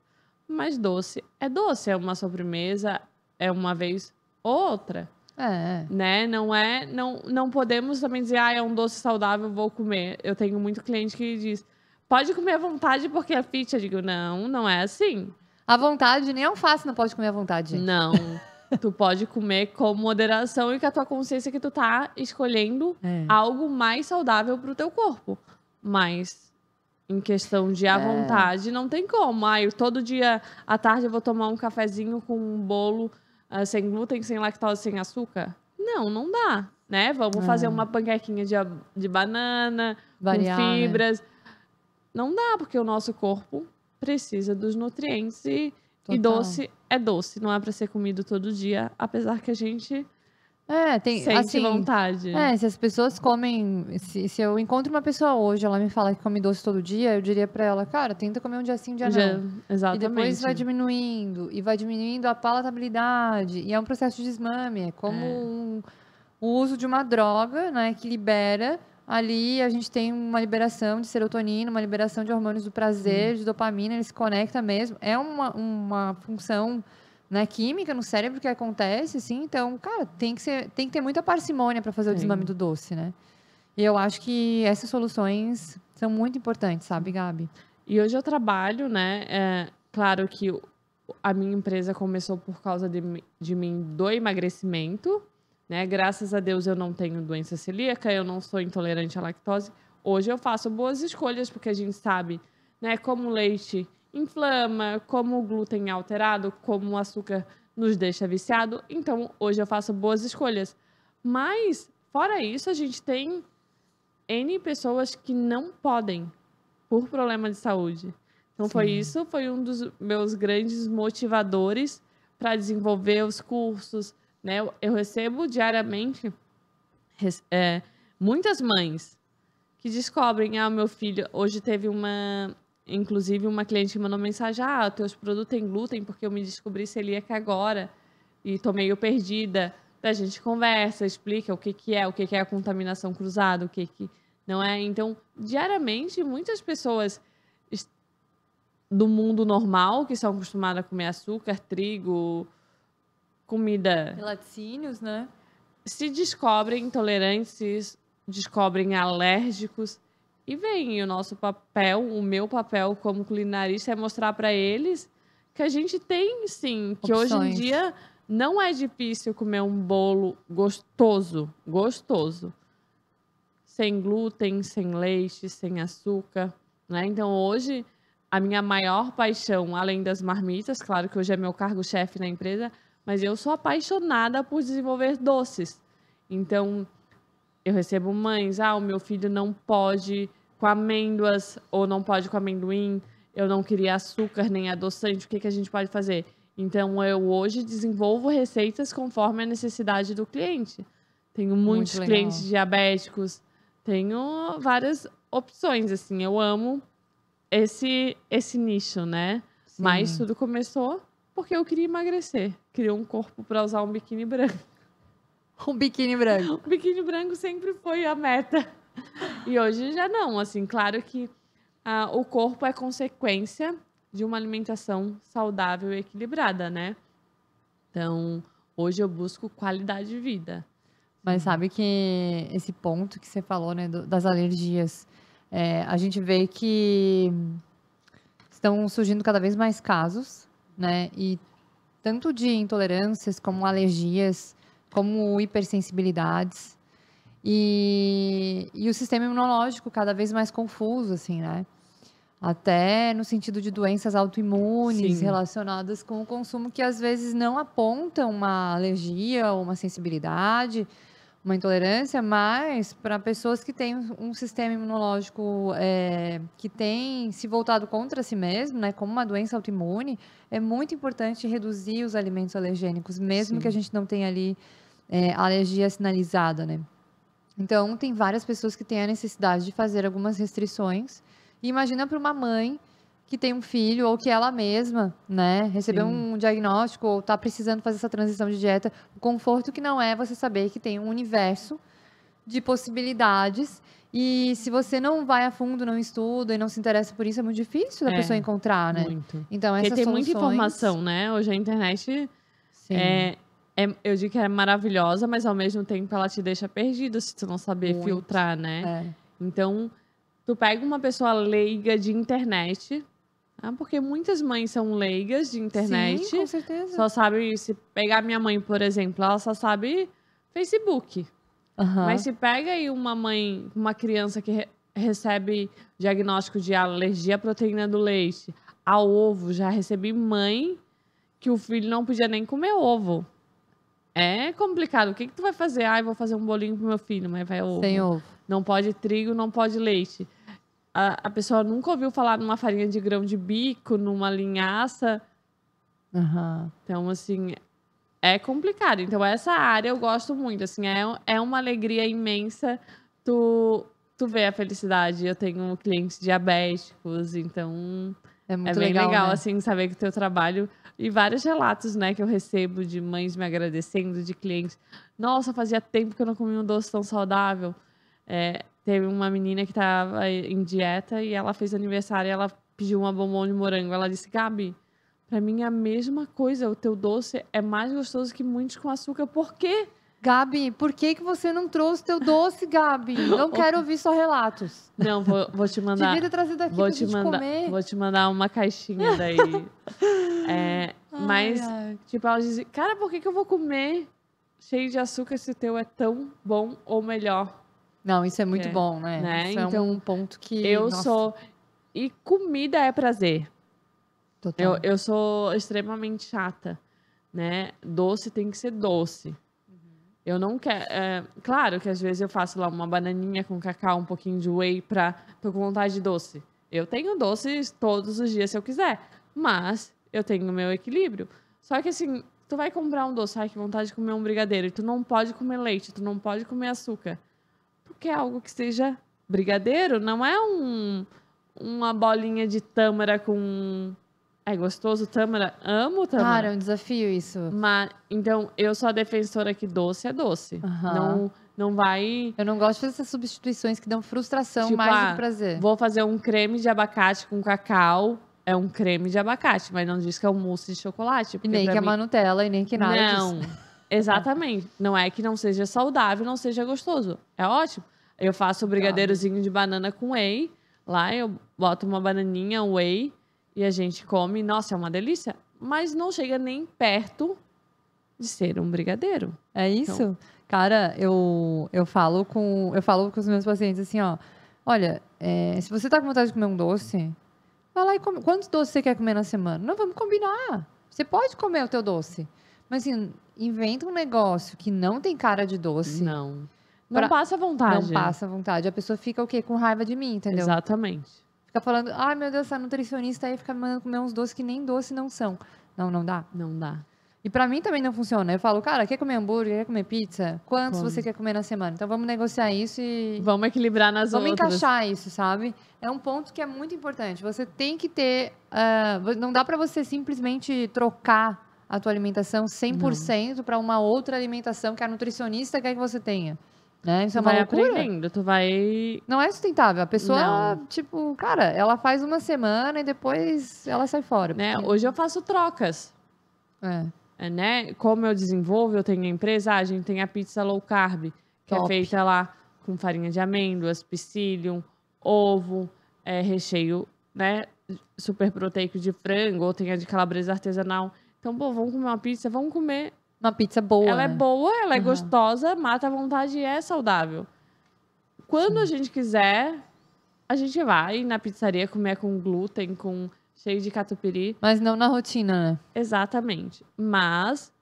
Mas doce, é uma sobremesa, é uma vez ou outra. É. Né? Não podemos também dizer, é um doce saudável, vou comer. Eu tenho muito cliente que diz, pode comer à vontade porque é fit. Eu digo, não é assim. À vontade, nem alface não pode comer à vontade, gente. Não. Tu pode comer com moderação e com a tua consciência que tu tá escolhendo algo mais saudável pro teu corpo. Mas em questão de à vontade, não tem como. Eu todo dia à tarde eu vou tomar um cafezinho com um bolo sem glúten, sem lactose, sem açúcar. Não dá, né? Vamos fazer uma panquequinha de banana, Variar, com né? fibras. Não dá, porque o nosso corpo precisa dos nutrientes e Total. doce é doce, não é para ser comido todo dia, apesar que a gente Tem, sente assim, vontade. se as pessoas comem, se eu encontro uma pessoa hoje, ela me fala que come doce todo dia, eu diria pra ela, cara, tenta comer um dia sim, um dia não. Exatamente. E depois vai diminuindo a palatabilidade, e é um processo de desmame, é como o uso de uma droga, né, que libera, ali a gente tem uma liberação de serotonina, uma liberação de hormônios do prazer, de dopamina, ele se conecta mesmo, é uma função, né, química no cérebro que acontece, assim, então, cara, tem que ter muita parcimônia para fazer o desmame do doce, né? E eu acho que essas soluções são muito importantes, sabe, Gabi? E hoje eu trabalho, né? Claro que a minha empresa começou por causa de mim do emagrecimento, né? Graças a Deus eu não tenho doença celíaca, eu não sou intolerante à lactose. Hoje eu faço boas escolhas, porque a gente sabe, né, como o leite inflama, como o glúten é alterado, como o açúcar nos deixa viciado. Então, hoje eu faço boas escolhas. Mas, fora isso, a gente tem N pessoas que não podem por problema de saúde. Então, foi um dos meus grandes motivadores para desenvolver os cursos, né? Eu recebo diariamente muitas mães que descobrem, meu filho, hoje teve inclusive uma cliente que mandou mensagem, teus produtos têm glúten porque eu me descobri celíaca agora e tô meio perdida. A gente conversa, explica o que é a contaminação cruzada, o que não é. Então, diariamente, muitas pessoas do mundo normal, que são acostumadas a comer açúcar, trigo, comida, Laticínios, né? se descobrem intolerantes, se descobrem alérgicos. E vem o nosso papel, o meu papel como culinarista é mostrar para eles que a gente tem, sim, que hoje em dia não é difícil comer um bolo gostoso, sem glúten, sem leite, sem açúcar, né? Então, hoje, a minha maior paixão, além das marmitas, claro que hoje é meu cargo-chefe na empresa, mas eu sou apaixonada por desenvolver doces. Então, eu recebo mães, o meu filho não pode com amêndoas ou não pode com amendoim, eu não queria açúcar nem adoçante, o que a gente pode fazer? Então, eu hoje desenvolvo receitas conforme a necessidade do cliente. Tenho muitos clientes diabéticos, tenho várias opções, assim, eu amo esse nicho, né? Sim. Mas tudo começou porque eu queria emagrecer, queria um corpo para usar um biquíni branco. Um biquíni branco. O biquíni branco sempre foi a meta. E hoje já não, assim, claro que o corpo é consequência de uma alimentação saudável e equilibrada, né? Então, hoje eu busco qualidade de vida. Mas sabe que esse ponto que você falou, né, das alergias, a gente vê que estão surgindo cada vez mais casos, né? E tanto de intolerâncias como alergias como hipersensibilidades. E o sistema imunológico cada vez mais confuso, assim, né? Até no sentido de doenças autoimunes Sim. relacionadas com o consumo que às vezes não apontam uma alergia ou uma sensibilidade, uma intolerância, mas para pessoas que têm um sistema imunológico que tem se voltado contra si mesmo, né, como uma doença autoimune, é muito importante reduzir os alimentos alergênicos, mesmo Sim. que a gente não tenha ali alergia sinalizada, né? Então, tem várias pessoas que têm a necessidade de fazer algumas restrições. E imagina para uma mãe que tem um filho ou que ela mesma, né, recebeu Sim. um diagnóstico ou está precisando fazer essa transição de dieta, o conforto que não é você saber que tem um universo de possibilidades e se você não vai a fundo, não estuda e não se interessa por isso, é muito difícil da pessoa encontrar, né? Muito. Então, Porque essas tem soluções... muita informação, né? Hoje a internet Sim, eu digo que é maravilhosa, mas ao mesmo tempo ela te deixa perdido se tu não saber muito. filtrar, né? É. Então, tu pega uma pessoa leiga de internet, tá? Porque muitas mães são leigas de internet. Sim, com certeza. Só sabe, se pegar minha mãe, por exemplo, ela só sabe Facebook. Aham. Mas se pega aí uma mãe, uma criança que recebe diagnóstico de alergia à proteína do leite, ao ovo, já recebi mãe que o filho não podia nem comer ovo. É complicado. O que tu vai fazer? Ah, eu vou fazer um bolinho pro meu filho, mas vai ovo. Sem ovo. Não pode trigo, não pode leite. A pessoa nunca ouviu falar numa farinha de grão de bico, numa linhaça. Aham. Então, assim, é complicado. Então, essa área eu gosto muito. Assim, é uma alegria imensa tu ver a felicidade. Eu tenho clientes diabéticos, então É muito bem legal, né? assim, saber que o teu trabalho... E vários relatos, né, que eu recebo de mães me agradecendo, de clientes. Nossa, fazia tempo que eu não comia um doce tão saudável. Teve uma menina que estava em dieta e ela fez aniversário e ela pediu uma bombom de morango. Ela disse, Gabi, pra mim é a mesma coisa. O teu doce é mais gostoso que muitos com açúcar. Por quê? Gabi, por que você não trouxe teu doce, Gabi? Não quero ouvir só relatos. Não, vou te mandar. Devia ter trazido aqui pra gente comer. Vou te mandar uma caixinha daí. Mas, ai. tipo, ela dizia, cara, por que eu vou comer cheio de açúcar se o teu é tão bom ou melhor? Não, isso é muito bom, né? Isso Então, é um ponto que... sou... E comida é prazer. Total. Eu sou extremamente chata, né? Doce tem que ser doce. Eu não quero... claro que às vezes eu faço lá uma bananinha com cacau, um pouquinho de whey tô com vontade de doce. Eu tenho doces todos os dias se eu quiser, mas eu tenho o meu equilíbrio. Só que assim, tu vai comprar um doce, ai, que vontade de comer um brigadeiro, e tu não pode comer leite, tu não pode comer açúcar. Tu quer algo que seja brigadeiro, não é uma bolinha de tâmara com... É gostoso tâmara? Amo tâmara. Cara, é um desafio isso. Mas, então, eu sou a defensora que doce é doce. Aham. Não vai... Eu não gosto de fazer essas substituições que dão frustração Tipo, mais do que prazer. Vou fazer um creme de abacate com cacau. É um creme de abacate, mas não diz que é um mousse de chocolate. E nem que é uma Nutella, e nem que nada Não, disso. exatamente. Não é que não seja saudável, não seja gostoso. É ótimo. Eu faço o brigadeirozinho de banana com whey. Lá eu boto uma bananinha, whey, e a gente come. Nossa, é uma delícia. Mas não chega nem perto de ser um brigadeiro. É isso? Cara, eu falo com os meus pacientes assim, ó. Olha, se você tá com vontade de comer um doce, vai lá e come. Quantos doces você quer comer na semana? Não, vamos combinar. Você pode comer o teu doce. Mas assim, inventa um negócio que não tem cara de doce. Não passa vontade. Não passa vontade. A pessoa fica o quê? Com raiva de mim, entendeu? Exatamente. Fica falando, ai meu Deus, essa nutricionista aí fica me mandando comer uns doces que nem doce não são. Não dá. Não dá. E pra mim também não funciona. Eu falo, cara, quer comer hambúrguer, quer comer pizza? Quantos você quer comer na semana? Então vamos negociar isso e... Vamos equilibrar nas Vamos outras. encaixar isso, sabe? É um ponto que é muito importante. Você tem que ter... não dá pra você simplesmente trocar a tua alimentação 100% para uma outra alimentação que a nutricionista quer que você tenha. Né? Isso é uma loucura. Aprendendo, tu vai... Não é sustentável. A pessoa, Não. tipo, cara, ela faz uma semana e depois ela sai fora. Né? Porque... Hoje eu faço trocas. Né? Como eu desenvolvo, eu tenho a empresa, a gente tem a pizza low carb, que é feita lá com farinha de amêndoas, psyllium, ovo, recheio, né, super proteico de frango, ou tem a de calabresa artesanal. Então, pô, vamos comer uma pizza, vamos comer Uma pizza boa, Ela é né? boa, ela é Aham. gostosa, mata a vontade e é saudável. Quando a gente quiser, a gente vai na pizzaria comer com glúten, com cheio de catupiry. Mas não na rotina, né? Exatamente. Mas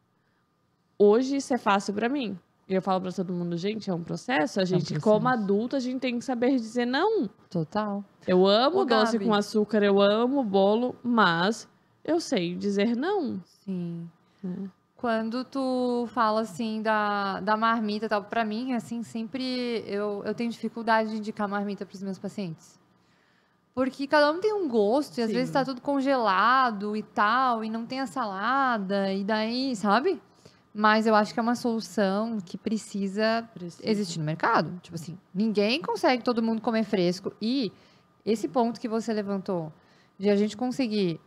hoje isso é fácil pra mim. E eu falo pra todo mundo, gente, é um processo. A gente, como processo. adulto, a gente tem que saber dizer não. Total. Eu amo Ô, doce Gabi. com açúcar, eu amo bolo, mas eu sei dizer não. Sim. É. Quando tu fala, assim, da marmita e tal, pra mim, assim, sempre eu tenho dificuldade de indicar marmita pros meus pacientes. Porque cada um tem um gosto, e às vezes Sim. tá tudo congelado e tal, e não tem a salada, e daí, sabe? Mas eu acho que é uma solução que precisa existir no mercado. Tipo assim, ninguém consegue todo mundo comer fresco. E esse ponto que você levantou, de a gente conseguir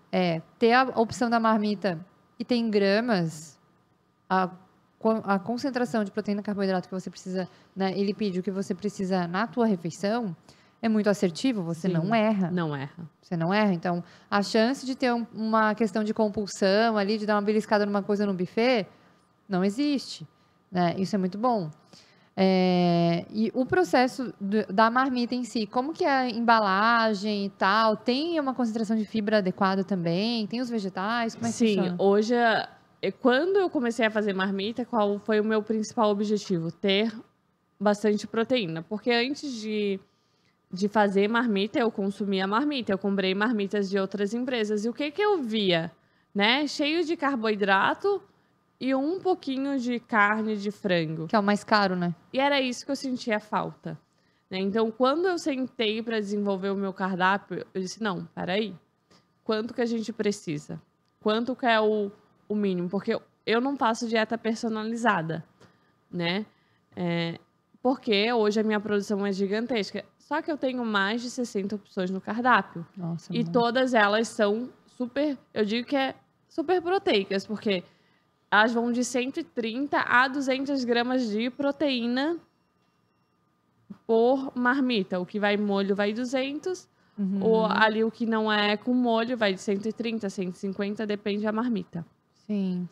ter a opção da marmita e tem gramas, a concentração de proteína e carboidrato que você precisa, né, e lipídio que você precisa na tua refeição, é muito assertivo, você Sim, não erra. Não erra. Você não erra. Então, a chance de ter uma questão de compulsão ali, de dar uma beliscada numa coisa no buffet, não existe. Né? Isso é muito bom. E o processo da marmita em si, como que é a embalagem e tal? Tem uma concentração de fibra adequada também? Tem os vegetais? Como é que Sim, funciona? hoje, quando eu comecei a fazer marmita, qual foi o meu principal objetivo? Ter bastante proteína. Porque antes de fazer marmita, eu consumia marmita. Eu comprei marmitas de outras empresas. E o que eu via? Né? Cheio de carboidrato e um pouquinho de carne de frango. Que é o mais caro, né? E era isso que eu sentia falta. Né? Então, quando eu sentei para desenvolver o meu cardápio, eu disse, não, peraí. Quanto que a gente precisa? Quanto que é o mínimo? Porque eu não faço dieta personalizada, né? Porque hoje a minha produção é gigantesca. Só que eu tenho mais de 60 opções no cardápio. Nossa, E muito. todas elas são super, eu digo que é super proteicas, porque elas vão de 130 a 200 gramas de proteína por marmita. O que vai molho vai 200, ou ali o que não é com molho vai de 130, 150, depende da marmita. Sim.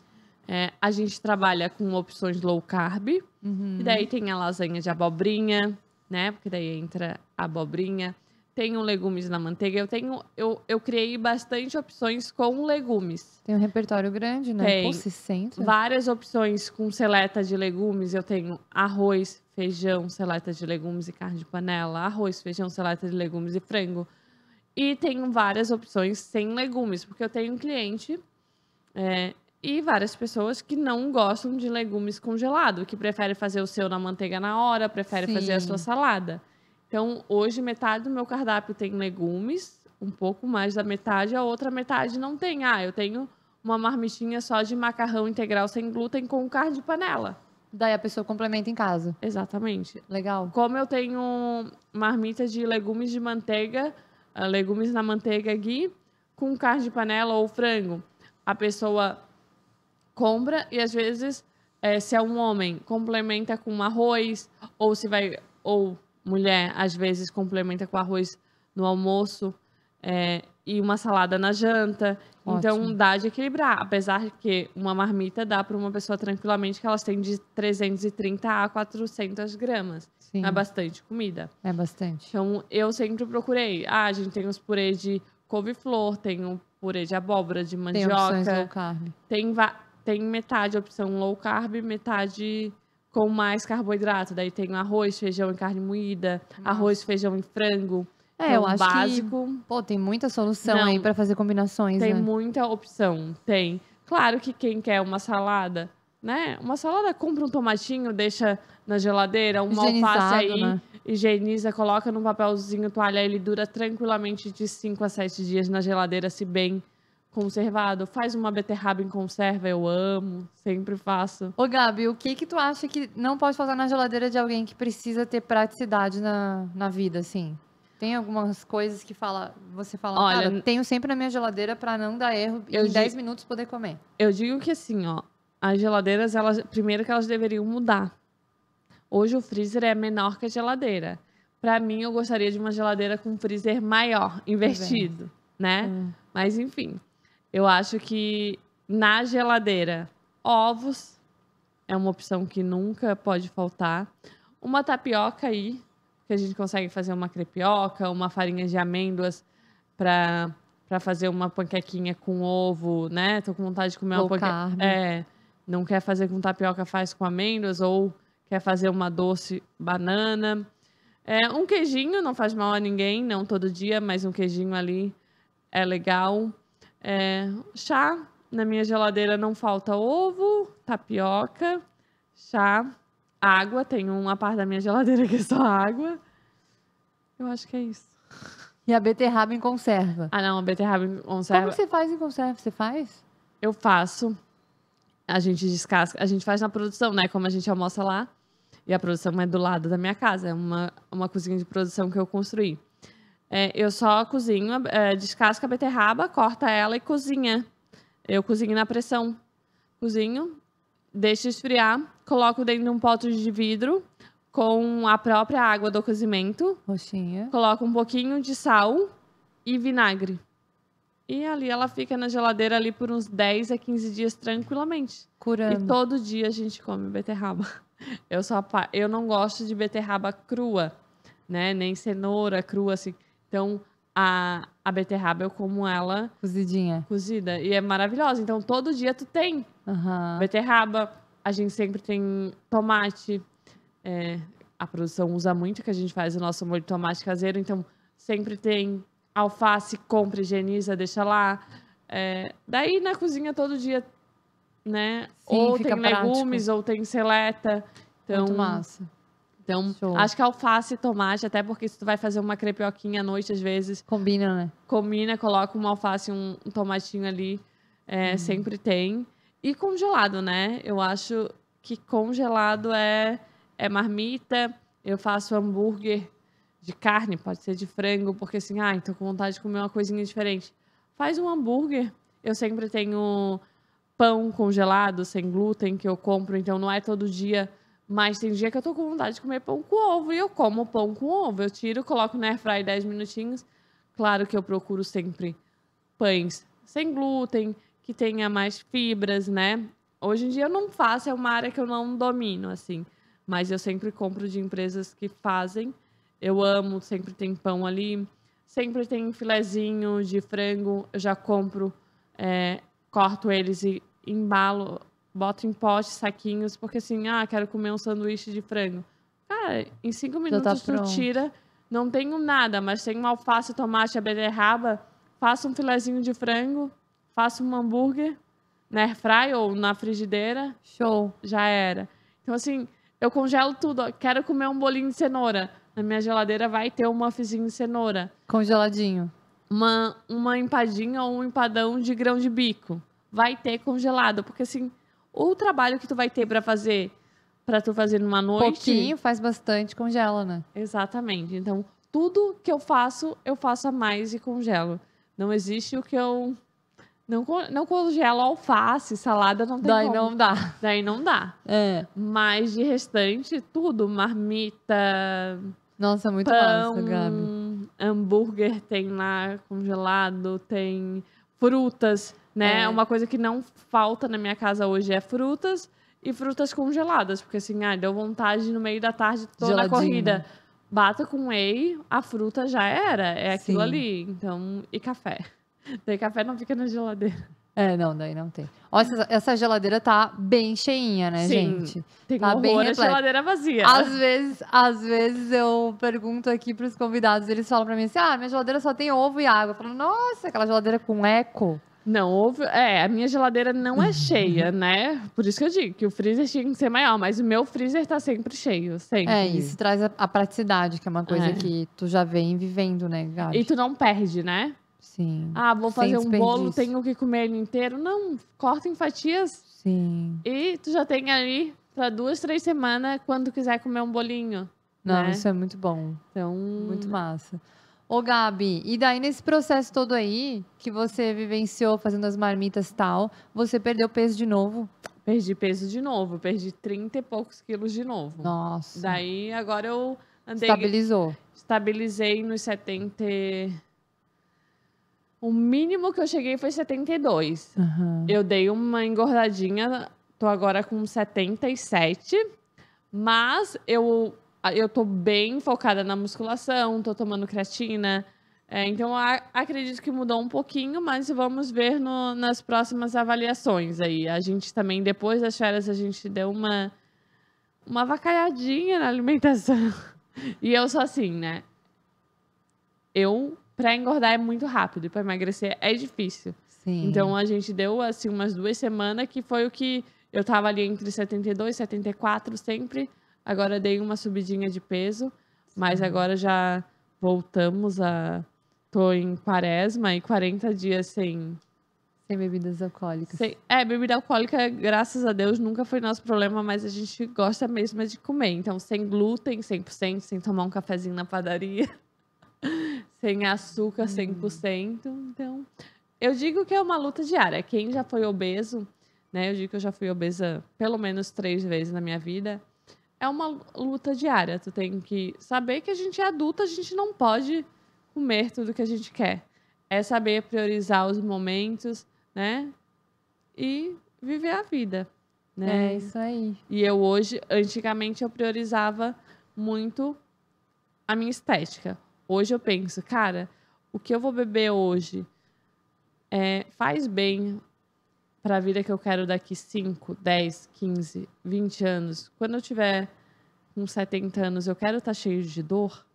A gente trabalha com opções low carb, e daí tem a lasanha de abobrinha, né? Porque daí entra a abobrinha. Tenho legumes na manteiga. Eu criei bastante opções com legumes. Tem um repertório grande, né? Tem Pô, 60. várias opções com seleta de legumes. Eu tenho arroz, feijão, seleta de legumes e carne de panela. Arroz, feijão, seleta de legumes e frango. E tenho várias opções sem legumes, porque eu tenho um cliente e várias pessoas que não gostam de legumes congelados, que preferem fazer o seu na manteiga na hora, preferem fazer a sua Sim. salada. Então, hoje, metade do meu cardápio tem legumes, um pouco mais da metade, a outra metade não tem. Eu tenho uma marmitinha só de macarrão integral sem glúten com carne de panela. Daí a pessoa complementa em casa. Exatamente. Legal. Como eu tenho marmita de legumes de manteiga, legumes na manteiga ghee, com carne de panela ou frango, a pessoa compra e às vezes, se é um homem, complementa com arroz, ou mulher, às vezes complementa com arroz no almoço e uma salada na janta. Então, Ótimo. dá de equilibrar. Apesar que uma marmita dá para uma pessoa tranquilamente que elas têm de 330 a 400 gramas. Sim. É bastante comida. É bastante. Então, eu sempre procurei. A gente tem os purês de couve-flor, tem o purê de abóbora, de Tem opções low mandioca. carb. Tem metade opção low carb, metade com mais carboidrato. Daí tem arroz, feijão e carne moída, arroz, feijão e frango. Eu acho básico. que, pô, tem muita solução Não, aí pra fazer combinações, Tem né? muita opção, tem. Claro que quem quer uma salada, né? Uma salada, compra um tomatinho, deixa na geladeira, uma alface Higienizado, aí, né? higieniza, coloca num papelzinho toalha, ele dura tranquilamente de 5 a 7 dias na geladeira, se bem conservado. Faz uma beterraba em conserva, eu amo, sempre faço. Ô, Gabi, o que tu acha que não pode faltar na geladeira de alguém que precisa ter praticidade na vida, assim? Tem algumas coisas que você fala, Olha, cara, tenho sempre na minha geladeira pra não dar erro e eu em 10 minutos poder comer. Eu digo que assim, ó, as geladeiras, primeiro que elas deveriam mudar. Hoje o freezer é menor que a geladeira. Pra mim, eu gostaria de uma geladeira com um freezer maior, invertido, né? Mas enfim, eu acho que na geladeira, ovos, é uma opção que nunca pode faltar. Uma tapioca aí, que a gente consegue fazer uma crepioca, uma farinha de amêndoas para fazer uma panquequinha com ovo, né? Tô com vontade de comer uma Low panqueca. carb. Não quer fazer com tapioca, faz com amêndoas, ou quer fazer uma doce banana. Um queijinho não faz mal a ninguém, não todo dia, mas um queijinho ali é legal. Chá, na minha geladeira não falta ovo, tapioca, chá, água. Tem uma parte da minha geladeira que é só água. Eu acho que é isso. E a beterraba em conserva. Ah, não, a beterraba em conserva. Como você faz em conserva? Você faz? Eu faço. A gente descasca. A gente faz na produção, né? Como a gente almoça lá. E a produção é do lado da minha casa. É uma cozinha de produção que eu construí. Eu só cozinho, descasco a beterraba, corta ela e cozinha. Eu cozinho na pressão. Cozinho, deixo esfriar, coloco dentro de um pote de vidro com a própria água do cozimento. Roxinha. Coloco um pouquinho de sal e vinagre. E ali ela fica na geladeira ali por uns 10 a 15 dias tranquilamente. Curando. E todo dia a gente come beterraba. Eu não gosto de beterraba crua, né? Nem cenoura crua, assim. Então, a beterraba eu como ela Cozidinha. cozida. E é maravilhosa. Então, todo dia tu tem beterraba. A gente sempre tem tomate. A produção usa muito, que a gente faz o nosso molho de tomate caseiro. Então, sempre tem alface, compra, higieniza, deixa lá. Daí, na cozinha, todo dia, né? Sim, ou fica tem prático. legumes, ou tem seleta. Então, Muito massa. Então, Show. acho que alface e tomate, até porque se tu vai fazer uma crepioquinha à noite, às vezes, Combina, né? combina, coloca uma alface e um tomatinho ali, sempre tem. E congelado, né? Eu acho que congelado é marmita. Eu faço hambúrguer de carne, pode ser de frango, porque assim, tô com vontade de comer uma coisinha diferente. Faz um hambúrguer. Eu sempre tenho pão congelado, sem glúten, que eu compro, então não é todo dia. Mas tem dia que eu tô com vontade de comer pão com ovo e eu como pão com ovo. Eu tiro, coloco no airfryer 10 minutinhos. Claro que eu procuro sempre pães sem glúten, que tenha mais fibras, né? Hoje em dia eu não faço, é uma área que eu não domino, assim. Mas eu sempre compro de empresas que fazem. Eu amo, sempre tem pão ali. Sempre tem filezinho de frango. Eu já compro, corto eles e embalo. Boto em potes, saquinhos, porque assim, quero comer um sanduíche de frango. Cara, em 5 minutos tu tira, não tenho nada, mas tenho uma alface, tomate, a beterraba, faço um filezinho de frango, faço um hambúrguer na airfryer ou na frigideira. Show. Já era. Então assim, eu congelo tudo. Quero comer um bolinho de cenoura. Na minha geladeira vai ter um muffzinho de cenoura. Congeladinho. Uma empadinha ou um empadão de grão de bico. Vai ter congelado, porque assim, o trabalho que tu vai ter para tu fazer numa noite... Pouquinho, faz bastante, congela, né? Exatamente. Então, tudo que eu faço a mais e congelo. Não existe o que eu... Não congelo alface, salada, não tem Daí como. não dá. Daí não dá. Mas de restante, tudo. Marmita, Nossa, muito pão, massa, Gabi. hambúrguer tem lá congelado, tem frutas, né? Uma coisa que não falta na minha casa hoje é frutas e frutas congeladas. Porque assim, deu vontade no meio da tarde, tô na corrida. Bata com whey, a fruta já era. É aquilo ali. Então, e café. Daí café não fica na geladeira. Não, daí não tem. Ó, essa geladeira tá bem cheinha, né, gente? Tem tá um bem horror a repleta. geladeira vazia. Às vezes eu pergunto aqui pros convidados, eles falam pra mim assim, minha geladeira só tem ovo e água. Eu falo, nossa, aquela geladeira com eco. Não, ovo... a minha geladeira não é cheia, né? Por isso que eu digo que o freezer tinha que ser maior, mas o meu freezer tá sempre cheio, sempre. Isso traz a praticidade, que é uma coisa que tu já vem vivendo, né, Gabi? E tu não perde, né? Sim. Vou fazer um bolo, tenho que comer ele inteiro. Não, corta em fatias. Sim. E tu já tem ali para 2, 3 semanas quando tu quiser comer um bolinho. Não, né? isso é muito bom. Então... Muito massa. Ô, Gabi, e daí nesse processo todo aí, que você vivenciou fazendo as marmitas e tal, você perdeu peso de novo? Perdi peso de novo. Perdi 30 e poucos quilos de novo. Nossa. Daí, agora eu andei... Estabilizei nos 70... O mínimo que eu cheguei foi 72. Uhum. Eu dei uma engordadinha tô agora com 77, mas eu tô bem focada na musculação, tô tomando creatina. Então, acredito que mudou um pouquinho, mas vamos ver nas próximas avaliações aí. A gente também, depois das férias, a gente deu uma avacalhadinha na alimentação. E eu sou assim, né? Pra engordar é muito rápido e pra emagrecer é difícil. Sim. Então, a gente deu, assim, umas 2 semanas que foi o que eu tava ali entre 72 e 74 sempre. Agora dei uma subidinha de peso, mas agora já voltamos tô em quaresma e 40 dias sem bebidas alcoólicas. Bebida alcoólica, graças a Deus, nunca foi nosso problema, mas a gente gosta mesmo de comer. Então, sem glúten, 100%, sem tomar um cafezinho na padaria, sem açúcar, 100%. Então, eu digo que é uma luta diária. Quem já foi obeso, né? Eu digo que eu já fui obesa pelo menos 3 vezes na minha vida. É uma luta diária. Tu tem que saber que a gente é adulta, a gente não pode comer tudo que a gente quer. É saber priorizar os momentos, né? E viver a vida, né? É isso aí. E eu hoje, antigamente eu priorizava muito a minha estética. Hoje eu penso, cara, o que eu vou beber hoje faz bem para a vida que eu quero daqui 5, 10, 15, 20 anos. Quando eu tiver com 70 anos, eu quero estar cheio de dor.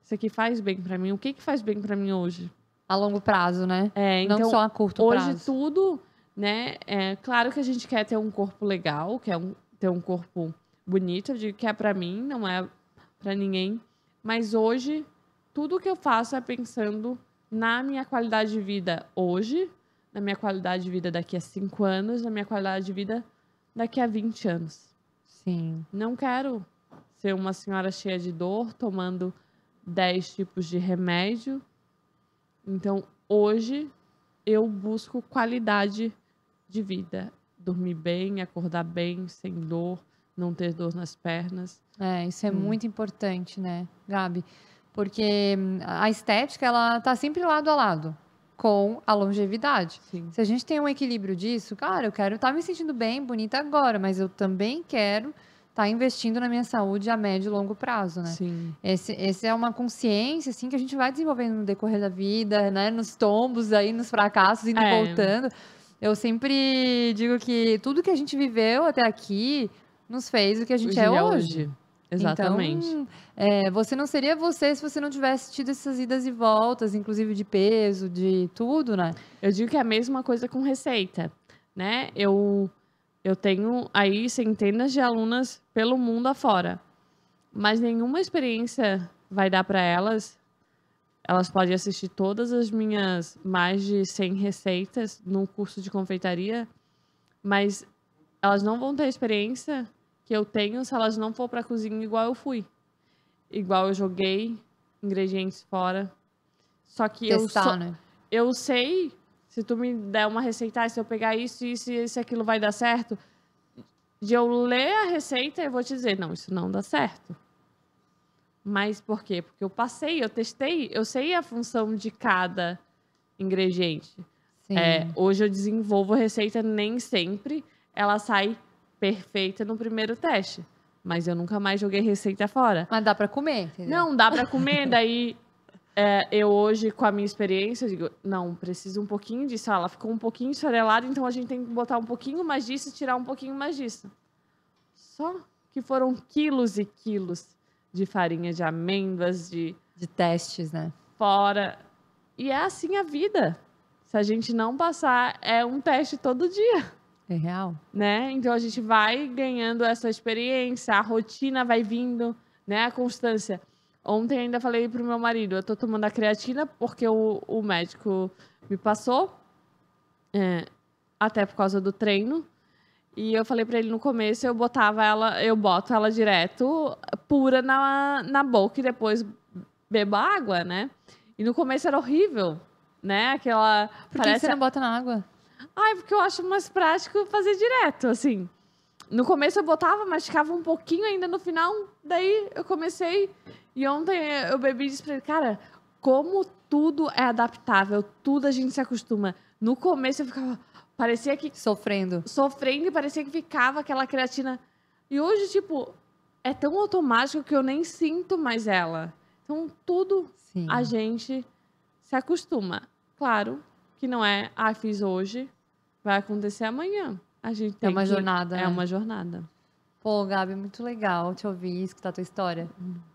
Isso aqui faz bem para mim. O que faz bem para mim hoje? A longo prazo, né? Então, não só a curto hoje prazo. tudo, né? Claro que a gente quer ter um corpo legal, quer ter um corpo bonito. Eu digo que é para mim, não é para ninguém. Mas hoje, tudo que eu faço é pensando na minha qualidade de vida hoje, na minha qualidade de vida daqui a 5 anos, na minha qualidade de vida daqui a 20 anos. Sim. Não quero ser uma senhora cheia de dor, tomando 10 tipos de remédio. Então, hoje, eu busco qualidade de vida. Dormir bem, acordar bem, sem dor, não ter dor nas pernas. Isso é muito importante, né, Gabi? Porque a estética, ela tá sempre lado a lado com a longevidade. Sim. Se a gente tem um equilíbrio disso, cara, eu quero estar me sentindo bem, bonita agora, mas eu também quero estar investindo na minha saúde a médio e longo prazo, né? Sim. Esse é uma consciência, assim, que a gente vai desenvolvendo no decorrer da vida, né? Nos tombos aí, nos fracassos, indo e voltando. Eu sempre digo que tudo que a gente viveu até aqui nos fez o que a gente é hoje. Exatamente. Então, você não seria você se você não tivesse tido essas idas e voltas, inclusive de peso, de tudo, né? Eu digo que é a mesma coisa com receita, né? Eu tenho aí centenas de alunas pelo mundo afora, mas nenhuma experiência vai dar para elas. Elas podem assistir todas as minhas mais de 100 receitas no curso de confeitaria, mas elas não vão ter a experiência que eu tenho se elas não for para a cozinha igual eu fui. Igual eu joguei ingredientes fora. Só que eu sei, se tu me der uma receita, se eu pegar isso, isso e aquilo vai dar certo, de eu ler a receita, eu vou te dizer, não, isso não dá certo. Mas por quê? Porque eu passei, eu testei, eu sei a função de cada ingrediente. Sim. Hoje eu desenvolvo a receita, nem sempre ela sai perfeita no primeiro teste. Mas eu nunca mais joguei receita fora. Mas dá pra comer, entendeu? Não, dá pra comer. Daí, eu hoje, com a minha experiência, digo, não, preciso um pouquinho disso. Ela ficou um pouquinho esfarelada, então a gente tem que botar um pouquinho mais disso e tirar um pouquinho mais disso. Só que foram quilos e quilos de farinha de amêndoas, de testes, né? Fora. E é assim a vida. Se a gente não passar, é um teste todo dia. É real. Né? Então, a gente vai ganhando essa experiência, a rotina vai vindo, né? A constância. Ontem ainda falei pro meu marido, eu tô tomando a creatina porque o médico me passou, até por causa do treino. E eu falei pra ele no começo, eu boto ela direto, pura na boca e depois bebo água, né? E no começo era horrível, né? Aquela... Por que você não bota na água? Porque eu acho mais prático fazer direto, assim. No começo eu botava, masticava um pouquinho ainda no final, daí eu comecei. E ontem eu bebi e disse pra ele, cara, como tudo é adaptável, tudo a gente se acostuma. No começo eu ficava, parecia que Sofrendo. sofrendo e parecia que ficava aquela creatina. E hoje, tipo, é tão automático que eu nem sinto mais ela. Então, tudo Sim. a gente se acostuma. Claro que não é, fiz hoje, vai acontecer amanhã. A gente tem uma que... jornada, É né? uma jornada. Pô, Gabi, muito legal te ouvir, escutar a tua história.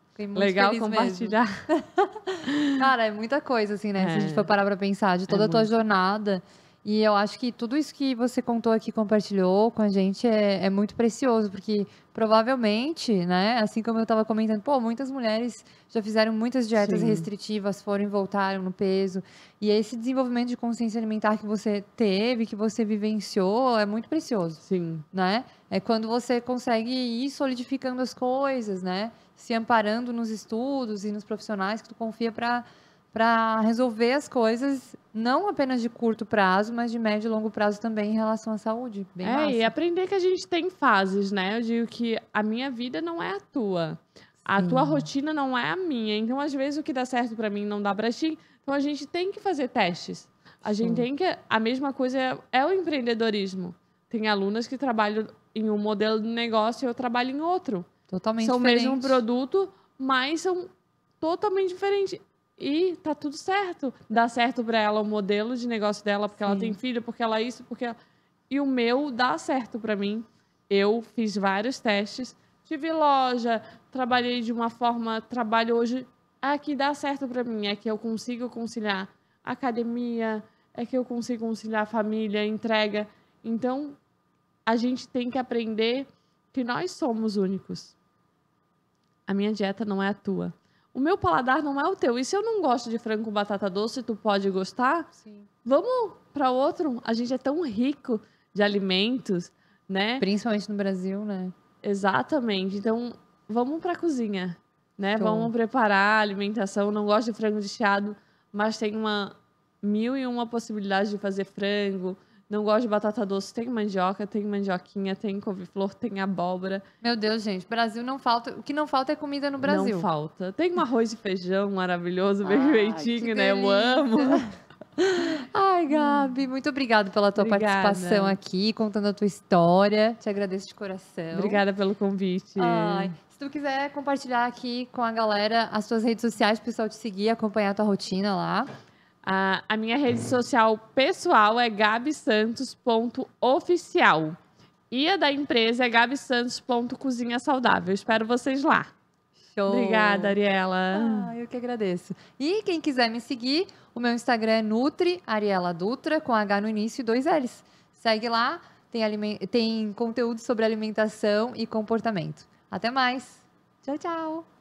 Fiquei muito Legal feliz compartilhar. mesmo. Cara, é muita coisa, assim, né? Se a gente É. for parar pra pensar de toda a tua muito. jornada. E eu acho que tudo isso que você contou aqui, compartilhou com a gente, é muito precioso, porque provavelmente, né, assim como eu tava comentando, pô, muitas mulheres já fizeram muitas dietas Sim. restritivas, foram e voltaram no peso. E esse desenvolvimento de consciência alimentar que você teve, que você vivenciou, é muito precioso, Sim. né? É quando você consegue ir solidificando as coisas, né? Se amparando nos estudos e nos profissionais que tu confia para resolver as coisas, não apenas de curto prazo, mas de médio e longo prazo também em relação à saúde. Bem massa. E aprender que a gente tem fases, né? Eu digo que a minha vida não é a tua. A tua Sim. rotina não é a minha. Então, às vezes, o que dá certo pra mim não dá pra ti. Então, a gente tem que fazer testes. A gente tem que... A mesma coisa é o empreendedorismo. Tem alunas que trabalham em um modelo de negócio e eu trabalho em outro. Totalmente São o diferente. mesmo produto, mas são totalmente diferentes. E tá tudo certo. Dá certo pra ela o modelo de negócio dela, porque ela Sim. tem filho, porque ela isso, porque... E o meu dá certo pra mim. Eu fiz vários testes. Tive loja, trabalhei de uma forma... Trabalho hoje... É que dá certo pra mim. É que eu consigo conciliar academia, é que eu consigo conciliar família, entrega. Então, a gente tem que aprender que nós somos únicos. A minha dieta não é a tua. O meu paladar não é o teu. E se eu não gosto de frango com batata doce, tu pode gostar? Sim. Vamos para outro. A gente é tão rico de alimentos, né? Principalmente no Brasil, né? Exatamente. Então, vamos para a cozinha, né? Show. Vamos preparar a alimentação. Não gosto de frango desfiado, mas tem 1001 possibilidades de fazer frango. Não gosto de batata doce, tem mandioca, tem mandioquinha, tem couve-flor, tem abóbora. Meu Deus, gente, Brasil não falta... O que não falta é comida no Brasil. Não falta. Tem um arroz e feijão maravilhoso, bem Ai, feitinho, que né? Eu delícia. amo. Ai, Gabi, muito obrigada pela tua Obrigada. participação aqui, contando a tua história. Te agradeço de coração. Obrigada pelo convite. Ai, se tu quiser compartilhar aqui com a galera as tuas redes sociais, pro pessoal te seguir, acompanhar a tua rotina lá. A minha rede social pessoal é gabisantos.oficial. E a da empresa é gabisantos.cozinha saudável. Espero vocês lá. Show! Obrigada, Ariela. Eu que agradeço. E quem quiser me seguir, o meu Instagram é Nutri Ariela Dutra, com H no início e 2 L's. Segue lá, tem conteúdo sobre alimentação e comportamento. Até mais. Tchau, tchau.